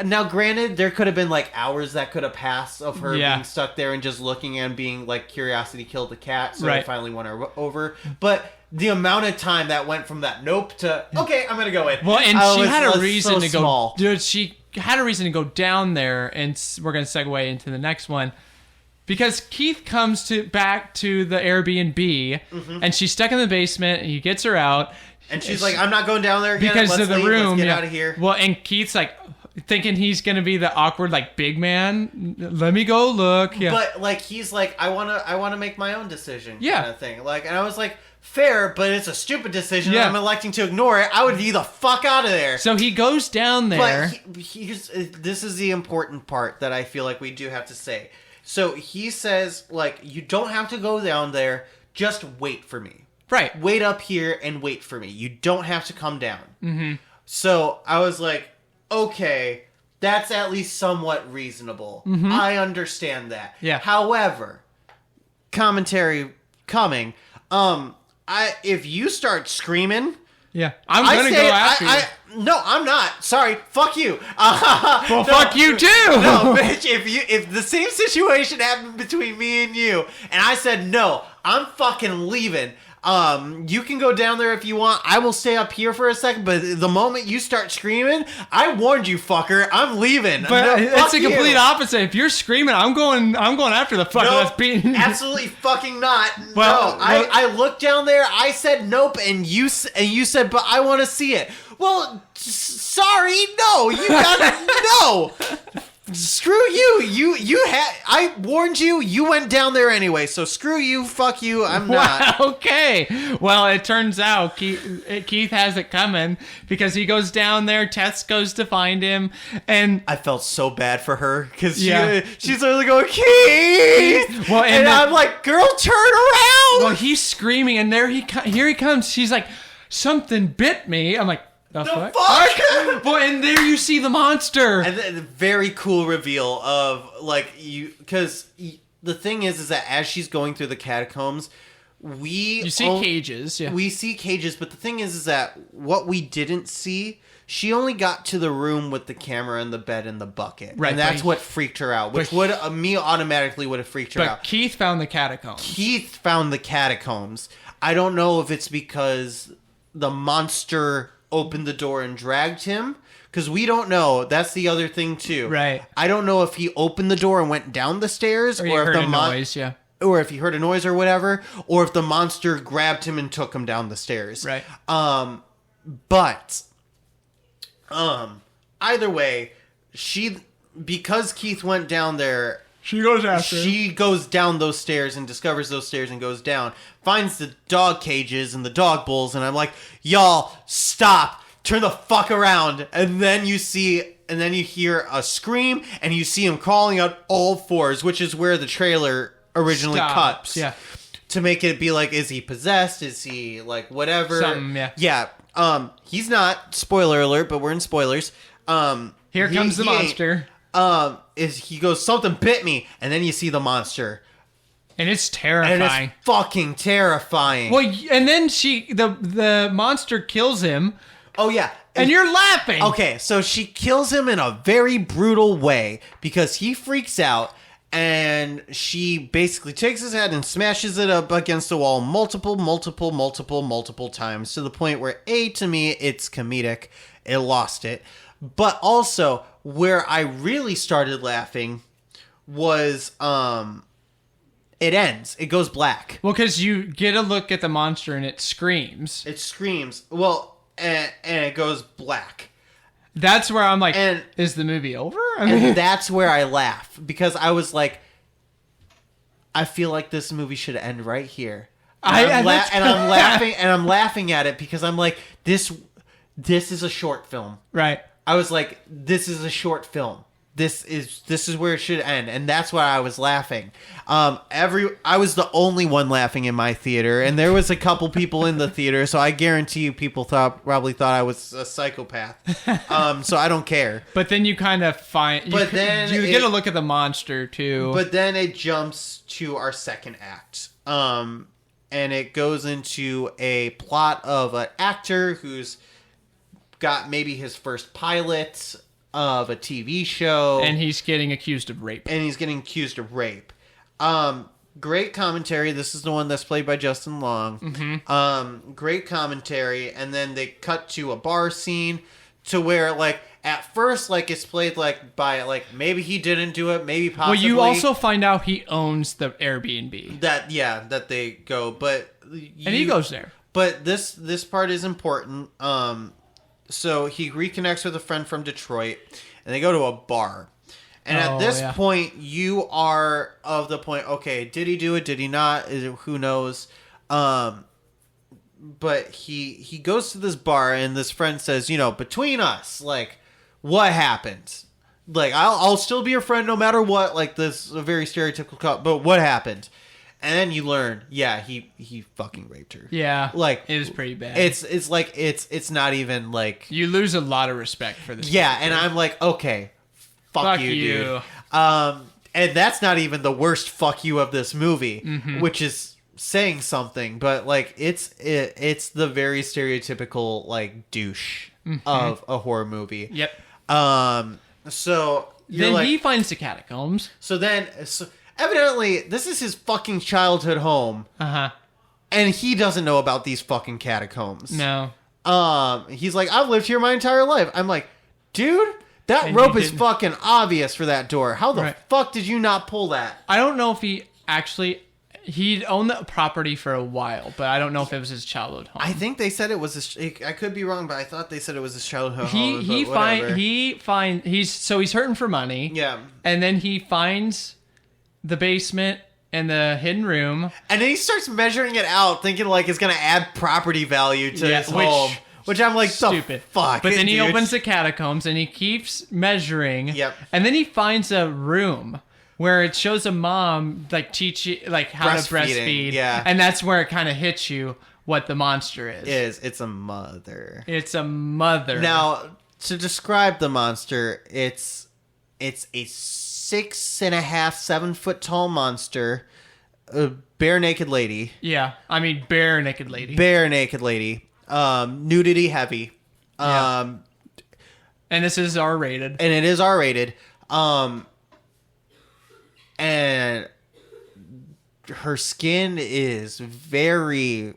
now granted, there could have been like hours that could have passed of her being stuck there and just looking and being like, curiosity killed the cat, so I finally won her over. But the amount of time that went from that nope to okay, I'm gonna go in. Well, and she had a reason to go. Dude, she had a reason to go down there, and we're gonna segue into the next one. Because Keith comes back to the Airbnb, and she's stuck in the basement, and he gets her out. And she's like, I'm not going down there again. Because of the room. Let's get out of here. Well, and Keith's like, thinking he's going to be the awkward, like, big man. Let me go look. Yeah. But, like, he's like, I want to make my own decision kind of thing. Like, and I was like, fair, but it's a stupid decision. Yeah. And I'm electing to ignore it. I would be the fuck out of there. So he goes down there. But this is the important part that I feel like we do have to say. So he says, like, you don't have to go down there. Just wait for me. Right. Wait up here and wait for me. You don't have to come down. Mm-hmm. So I was like, okay, that's at least somewhat reasonable. Mm-hmm. I understand that. Yeah. However, commentary coming. If you start screaming, I'm gonna go after you. No, I'm not. Sorry. Fuck you. Well, no, fuck you too. No, bitch. If the same situation happened between me and you, and I said no, I'm fucking leaving. You can go down there if you want. I will stay up here for a second, but the moment you start screaming, I warned you, fucker. I'm leaving. But it's the complete opposite. If you're screaming, I'm going after the fucker that's beating. Absolutely fucking not. Well, no. I looked down there. I said nope, and you said, but I want to see it. Well, sorry, no. You gotta no. Screw you. I warned you. You went down there anyway. So screw you. Fuck you. I'm not. Okay. Well, it turns out Keith has it coming because he goes down there. Tess goes to find him, and I felt so bad for her because she's literally going, Keith. Well, and I'm like, girl, turn around. Well, he's screaming, and here he comes. She's like, something bit me. I'm like, the fuck? Well, and there you see the monster. And the very cool reveal of, like, because the thing is that as she's going through the catacombs, you see cages. Yeah. We see cages, but the thing is that what we didn't see, she only got to the room with the camera and the bed and the bucket. Right. And that's what freaked her out, which me automatically would have freaked her out. But Keith found the catacombs. I don't know if it's because the monster opened the door and dragged him, because we don't know. That's the other thing too. Right. I don't know if he opened the door and went down the stairs, or if the noise, or if he heard a noise or whatever, or if the monster grabbed him and took him down the stairs. Right. But either way, because Keith went down there, she goes after him. She goes down those stairs and discovers those stairs and goes down. Finds the dog cages and the dog bowls, and I'm like, y'all, stop. Turn the fuck around. And then you hear a scream, and you see him crawling out all fours, which is where the trailer originally cuts. Yeah. To make it be like, is he possessed? Is he like whatever? Yeah. He's not. Spoiler alert, but we're in spoilers. Here comes the monster. He goes, something bit me, and then you see the monster, and it's terrifying. And it's fucking terrifying. Well, and then the monster kills him. Oh yeah, and you're laughing. Okay, so she kills him in a very brutal way because he freaks out, and she basically takes his head and smashes it up against the wall multiple times, to the point where to me it's comedic. It lost it. But also, where I really started laughing was, it ends. It goes black. Well, because you get a look at the monster and it screams. It screams. Well, and it goes black. That's where I'm like, and, is the movie over? And that's where I laugh, because I was like, I feel like this movie should end right here. And I'm laughing at it because I'm like, this is a short film. Right. I was like, this is a short film. This is where it should end, and that's why I was laughing. I was the only one laughing in my theater, and there was a couple people in the theater, so I guarantee you people probably thought I was a psychopath. So I don't care. But then you kind of find, you get a look at the monster too. But then it jumps to our second act, and it goes into a plot of an actor who's got maybe his first pilot of a TV show. And he's getting accused of rape. Great commentary. This is the one that's played by Justin Long. Mm-hmm. Great commentary. And then they cut to a bar scene to where, like, at first, like, it's played, like, by, like, maybe he didn't do it, maybe possibly. Well, you also find out he owns the Airbnb. That they go. But and he goes there. But this part is important. So he reconnects with a friend from Detroit, and they go to a bar. And at this point, you are of the point, okay, did he do it? Did he not? Who knows? But he goes to this bar, and this friend says, between us, like, what happened? Like, I'll still be your friend no matter what. Like, this is a very stereotypical cop, but what happened? And then you learn, he fucking raped her. Yeah, like it was pretty bad. It's like it's not even like you lose a lot of respect for this. Yeah, character. And I'm like, okay, fuck you, dude. And that's not even the worst fuck you of this movie, which is saying something. But like, it's the very stereotypical like douche of a horror movie. Yep. So then like, he finds the catacombs. So evidently, this is his fucking childhood home. And he doesn't know about these fucking catacombs. No. He's like, I've lived here my entire life. I'm like, dude, that rope is fucking obvious for that door. How the fuck did you not pull that? I don't know if he'd owned the property for a while, but I don't know if it was his childhood home. I think they said it was I could be wrong, but I thought they said it was his childhood home. He's hurting for money. Yeah. And then he finds the basement and the hidden room, and then he starts measuring it out, thinking like it's gonna add property value to his home, which I'm like, stupid fuck. But then he opens the catacombs and he keeps measuring. Yep. And then he finds a room where it shows a mom like teaching like how to breastfeed. Yeah. And that's where it kind of hits you what the monster is. It's a mother. It's a mother. Now, to describe the monster, it's a 6.5, 7 foot tall monster, a bare naked lady. Yeah, I mean bare naked lady. Bare naked lady. Nudity heavy. And this is R-rated. And it is R-rated. And her skin is very,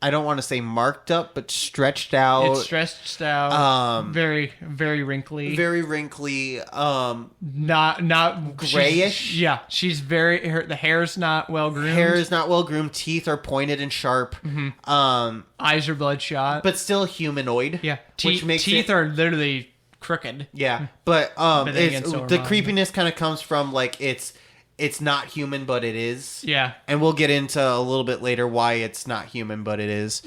I don't want to say marked up, but stretched out. It's stretched out. Very, very wrinkly. Very wrinkly. Not grayish. She's the hair's not well groomed. Hair is not well groomed. Teeth are pointed and sharp. Eyes are bloodshot, but still humanoid. Yeah, which makes teeth are literally crooked. Yeah, but the creepiness kind of comes from like it's not human, but it is. Yeah. And we'll get into a little bit later why it's not human, but it is.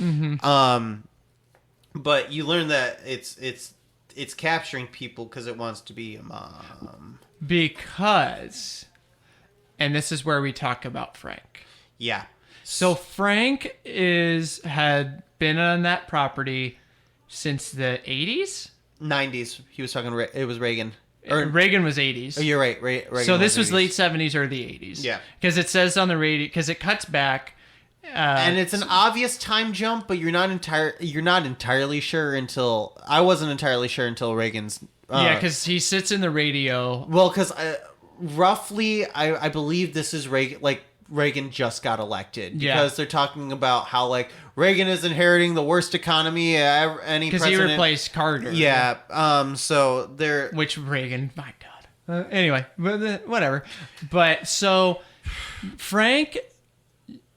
But you learn that it's capturing people because it wants to be a mom. Because, and this is where we talk about Frank. Yeah. So Frank had been on that property since the 80s? 90s. He was talking, it was Reagan. Reagan was 80s. Oh, you're right. Reagan so this was late 70s or the 80s. Yeah. Because it says on the radio, because it cuts back. And it's an obvious time jump, but you're not entirely sure until... I wasn't entirely sure until Reagan's... yeah, because he sits in the radio. Well, because roughly, I believe this is Reagan... Like, Reagan just got elected. Because they're talking about how, like, Reagan is inheriting the worst economy any president. Because he replaced Carter. Yeah. So they're... Which Reagan... My God. Anyway, whatever. But, so, Frank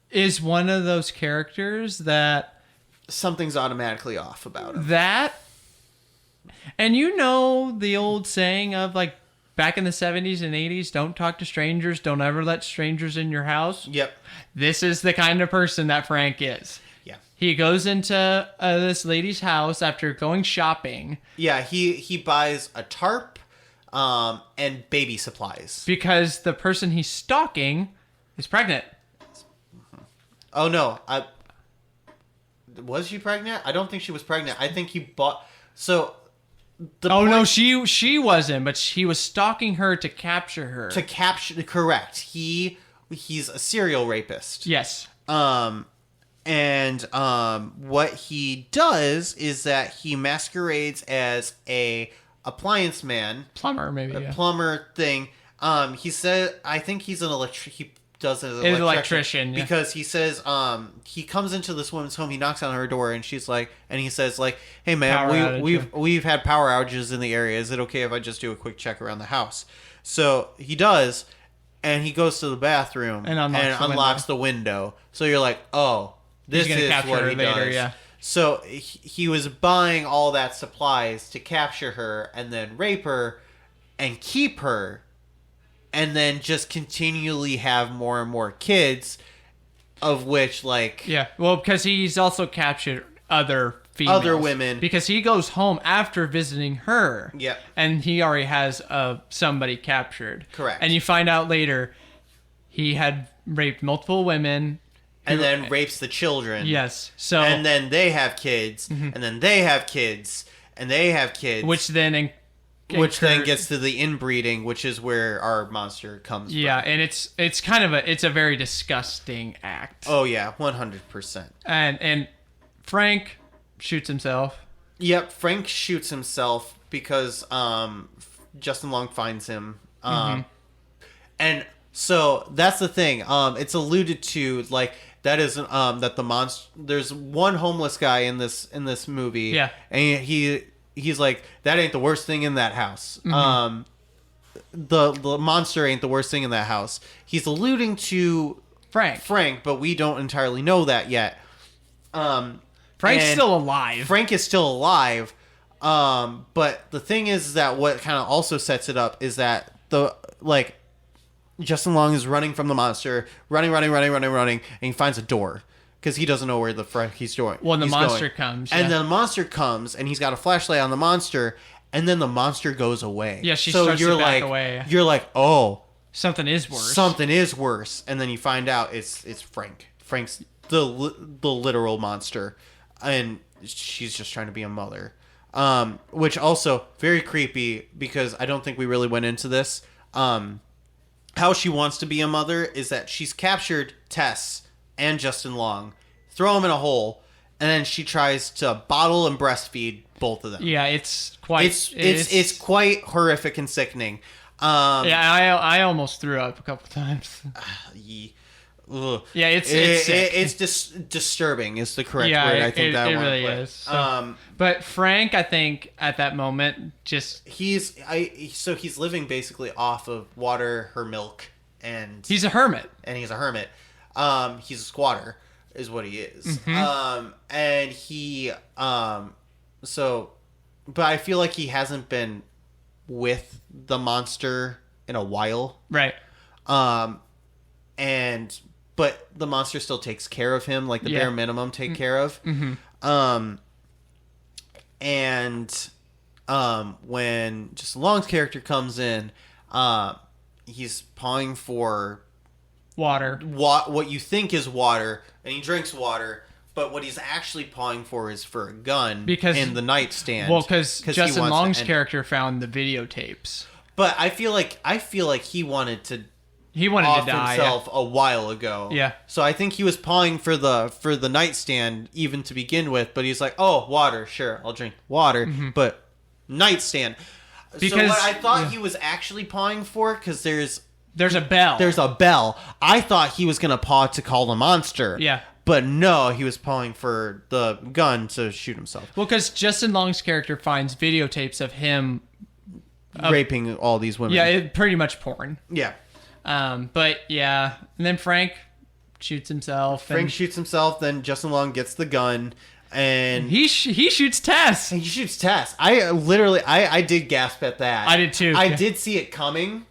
is one of those characters that... Something's automatically off about him. That And you know the old saying of like back in the 70s and 80s, don't talk to strangers, don't ever let strangers in your house. Yep. This is the kind of person that Frank is. Yeah. He goes into this lady's house after going shopping. Yeah, he buys a tarp and baby supplies. Because the person he's stalking is pregnant. Oh, no. Was she pregnant? I don't think she was pregnant. I think he bought... So... No, she wasn't, but he was stalking her to capture her. Correct. He's a serial rapist. Yes. What he does is that he masquerades as a appliance man, plumber, maybe plumber thing. He said, I think he's an he does it as an electrician yeah. Because he says he comes into this woman's home, he knocks on her door, and she's like, and he says like, hey man, we've had power outages in the area, is it okay if I just do a quick check around the house? So he does, and he goes to the bathroom and unlocks the window. So you're like, oh, this is what he does. Yeah. So he was buying all that supplies to capture her and then rape her and keep her, and then just continually have more and more kids, of which, like... Yeah, well, because he's also captured other females. Other women. Because he goes home after visiting her. Yep. And he already has somebody captured. Correct. And you find out later he had raped multiple women. And then rapes the children. Yes. So. And then they have kids. Mm-hmm. And then they have kids. And they have kids. Which then... Which then gets to the inbreeding, which is where our monster comes from. Yeah, and it's kind of a very disgusting act. Oh yeah, 100%. And Frank shoots himself. Yep, Frank shoots himself because Justin Long finds him. And so that's the thing. It's alluded to like that is that the monster. There's one homeless guy in this movie. Yeah, and he's like, that ain't the worst thing in that house. Mm-hmm. The monster ain't the worst thing in that house. He's alluding to Frank, but we don't entirely know that yet. Frank's still alive. Frank is still alive. But the thing is that what kind of also sets it up is that Justin Long is running from the monster, running, and he finds a door. Because he doesn't know where the frick he's going. Well, the monster comes. Yeah. And then the monster comes, and he's got a flashlight on the monster, and then the monster goes away. Yeah, she starts to back away. You're like, oh. Something is worse. Something is worse. And then you find out it's Frank. Frank's the literal monster. And she's just trying to be a mother. Which also, very creepy, because I don't think we really went into this. How she wants to be a mother is that she's captured Tess and Justin Long, throw them in a hole, and then she tries to bottle and breastfeed both of them. Yeah, it's quite horrific and sickening. Yeah, I almost threw up a couple times. Yeah, it's disturbing is the correct word. I think that it one really is. So, but Frank, I think at that moment, just he's living basically off of water, her milk, and he's a hermit. He's a squatter, is what he is. Mm-hmm. And he, but I feel like he hasn't been with the monster in a while. Right. But the monster still takes care of him, like the bare minimum take care of. Mm-hmm. When Justin Long's character comes in, he's pawing for water. What you think is water, and he drinks water, but what he's actually pawing for is for a gun in the nightstand. Well, because Justin Long's character found the videotapes. But I feel like he wanted to die himself a while ago. Yeah. So I think he was pawing for the nightstand even to begin with, but he's like, oh, water, sure, I'll drink water, but nightstand. Because so what I thought he was actually pawing for, because there's a bell. There's a bell. I thought he was gonna paw to call the monster. Yeah. But no, he was pawing for the gun to shoot himself. Well, because Justin Long's character finds videotapes of him raping all these women. Yeah, pretty much porn. Yeah. But yeah, and then Frank shoots himself. Frank shoots himself. Then Justin Long gets the gun. And he shoots Tess. He shoots Tess. I did gasp at that. I did too. I did see it coming.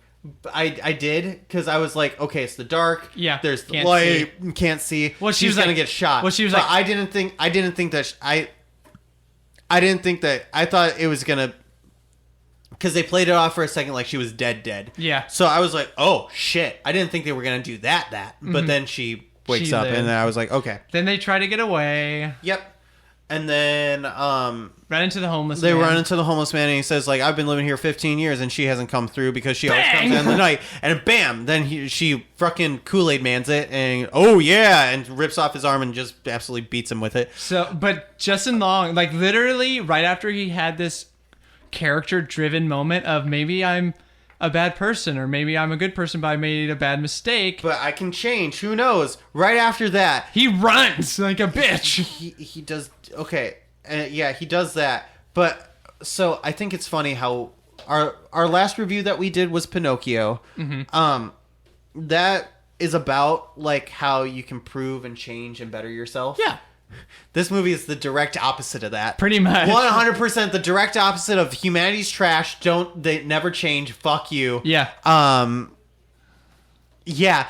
I did, because I was like, okay, it's the dark. Yeah, there's the light. You can't see. Well, she's gonna get shot. Well, she was like, I didn't think that. I didn't think that. I thought it was gonna, because they played it off for a second like she was dead. Yeah. So I was like, oh shit! I didn't think they were gonna do that. But then she wakes up, and then I was like, okay. Then they try to get away. Yep. And then run into the homeless man. They run into the homeless man, and he says, like, I've been living here 15 years, and she hasn't come through because she always comes in the night. And bam! Then she fucking Kool-Aid mans it, and oh yeah, and rips off his arm and just absolutely beats him with it. So, but Justin Long, like, literally right after he had this character-driven moment of maybe I'm a bad person, or maybe I'm a good person, but I made a bad mistake. But I can change. Who knows? Right after that, he runs like a bitch. He does. Okay. Yeah, he does that. But so I think it's funny how our last review that we did was Pinocchio. Mm-hmm. That is about like how you can prove and change and better yourself. Yeah. This movie is the direct opposite of that. Pretty much. 100% the direct opposite of humanity's trash. They never change. Fuck you. Yeah. Yeah.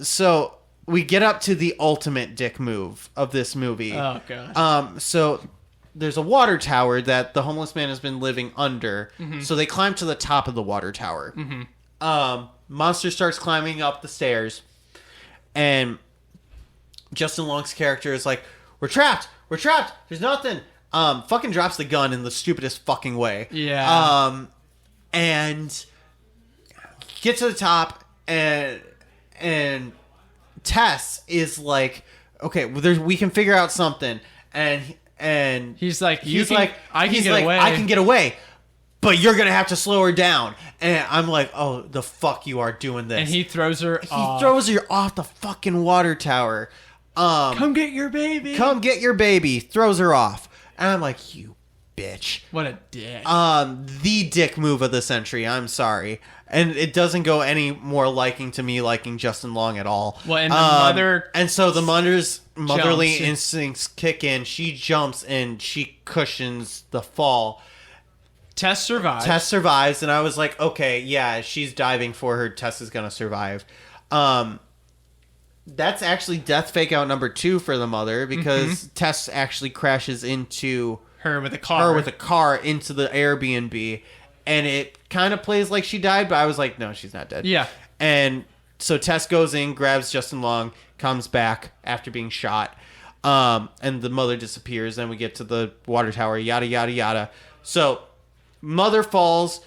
So we get up to the ultimate dick move of this movie. Oh god. So there's a water tower that the homeless man has been living under. Mm-hmm. So they climb to the top of the water tower. Mm-hmm. Monster starts climbing up the stairs, and Justin Long's character is like, We're trapped. There's nothing. Fucking drops the gun in the stupidest fucking way. Yeah. And gets to the top, and Tess is like, okay, we can figure out something. And he's like, I can get away. But you're going to have to slow her down. And I'm like, oh, the fuck you are doing this. And he throws her off. He throws her off the fucking water tower. Come get your baby. Throws her off. And I'm like, you bitch. What a dick. The dick move of the century. I'm sorry. And it doesn't go any more liking to me liking Justin Long at all. Well, and the mother... And so the motherly instincts kick in. She jumps and she cushions the fall. Tess survives. And I was like, okay, yeah, she's diving for her. Tess is going to survive. That's actually death fake out number 2 for the mother, because Tess actually crashes into her with a car into the Airbnb, and it kind of plays like she died, but I was like, no, she's not dead. Yeah. And so Tess goes in, grabs Justin Long, comes back after being shot, and the mother disappears. Then we get to the water tower, yada yada yada. So mother falls,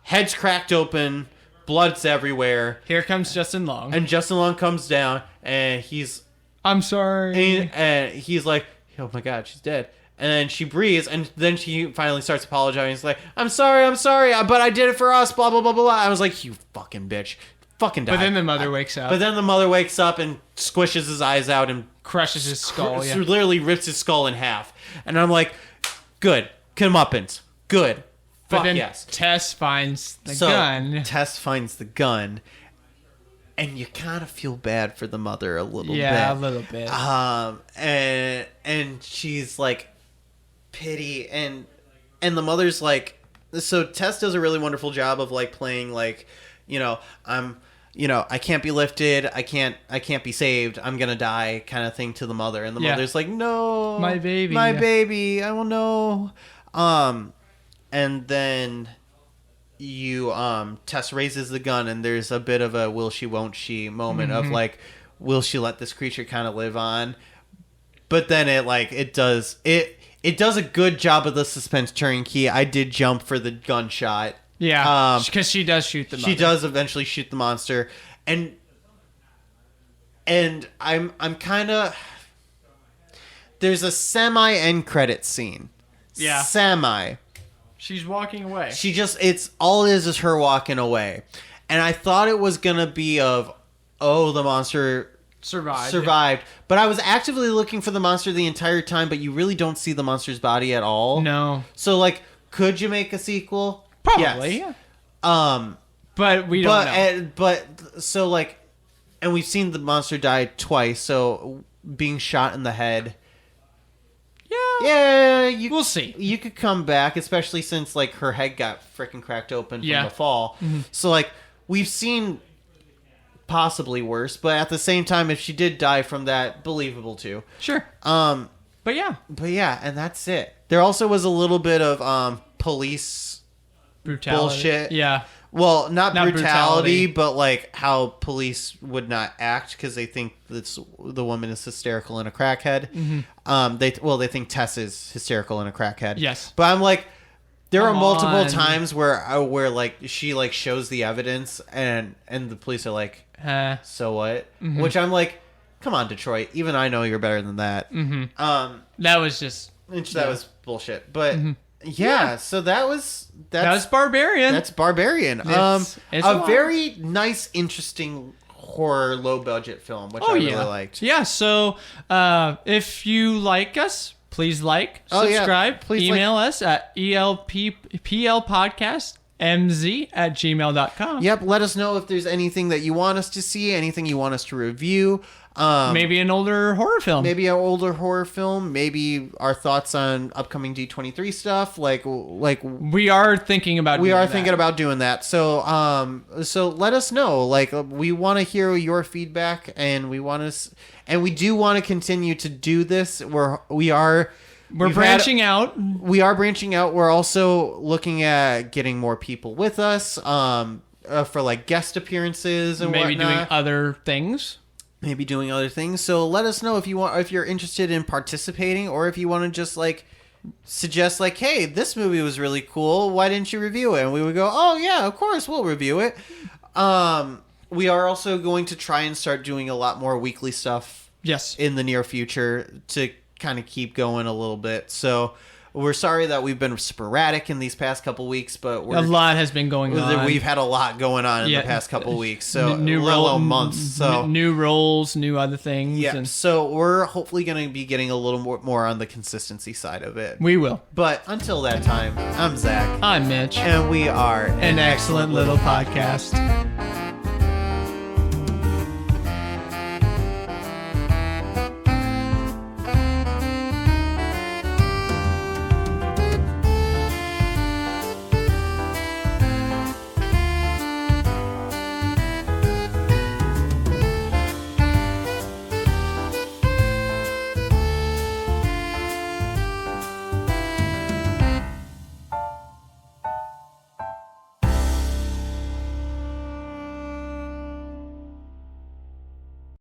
head's cracked open. Blood's everywhere. Here comes Justin Long. And Justin Long comes down, and I'm sorry. And he's like, oh my god, she's dead. And then she breathes, and then she finally starts apologizing. He's like, I'm sorry, but I did it for us, blah, blah, blah, blah, blah. I was like, you fucking bitch. Fucking die. But then the mother wakes up. But then the mother wakes up and squishes his eyes out and crushes his skull. Literally rips his skull in half. And I'm like, good. Comeuppance. Good. But then Tess finds the gun. Tess finds the gun, and you kind of feel bad for the mother a little bit. Yeah, a little bit. And she's like, pity, and the mother's like, so Tess does a really wonderful job of like playing like, I can't be lifted, I can't be saved, I'm gonna die kind of thing to the mother, and the mother's like, no, my baby, I will know. And then Tess raises the gun, and there's a bit of a will she, won't she moment of like, will she let this creature kind of live on? But then it does a good job of the suspense turnkey. I did jump for the gunshot. Yeah, because she does shoot the monster. She does eventually shoot the monster. And I'm kind of... There's a semi-end credit scene. Yeah. Semi. She's walking away. It's all it is her walking away. And I thought it was going to be of, oh, the monster survived. Yeah. But I was actively looking for the monster the entire time, but you really don't see the monster's body at all. No. So, like, could you make a sequel? Probably. Yes. But we don't know. But, so, like, and we've seen the monster die twice, so being shot in the head Yeah, we'll see. You could come back, especially since like her head got freaking cracked open from the fall. Mm-hmm. So like we've seen possibly worse, but at the same time, if she did die from that, believable too. Sure. But yeah, and that's it. There also was a little bit of police brutality. bullshit. Yeah. Well, not brutality, but like how police would not act because they think the woman is hysterical and a crackhead. Mm-hmm. They think Tess is hysterical and a crackhead. Yes, but I'm like, there are multiple times where like she like shows the evidence and the police are like, so what? Mm-hmm. Which I'm like, come on, Detroit. Even I know you're better than that. Mm-hmm. That was just that was bullshit. But. Mm-hmm. Yeah, so that was Barbarian. That's Barbarian. It's a very nice, interesting horror, low budget film, which I really liked. Yeah, so if you like us, please subscribe, please email us at plpodcastmz@gmail.com. Yep, let us know if there's anything that you want us to see, anything you want us to review. Maybe an older horror film. Maybe our thoughts on upcoming D23 stuff. Like we are thinking about doing that. So let us know. Like we want to hear your feedback, and we do want to continue to do this. We're branching out. We are branching out. We're also looking at getting more people with us for like guest appearances and maybe whatnot. doing other things. So let us know if you're interested in participating, or if you want to just like suggest like, hey, this movie was really cool, why didn't you review it? And we would go, oh yeah, of course we'll review it. We are also going to try and start doing a lot more weekly stuff in the near future to kind of keep going a little bit. So we're sorry that we've been sporadic in these past couple weeks, but a lot has been going on. We've had a lot going on in the past couple weeks, so months. So new roles, new other things. Yeah, so we're hopefully going to be getting a little more on the consistency side of it. We will. But until that time, I'm Zach. I'm Mitch. And we are an excellent little podcast.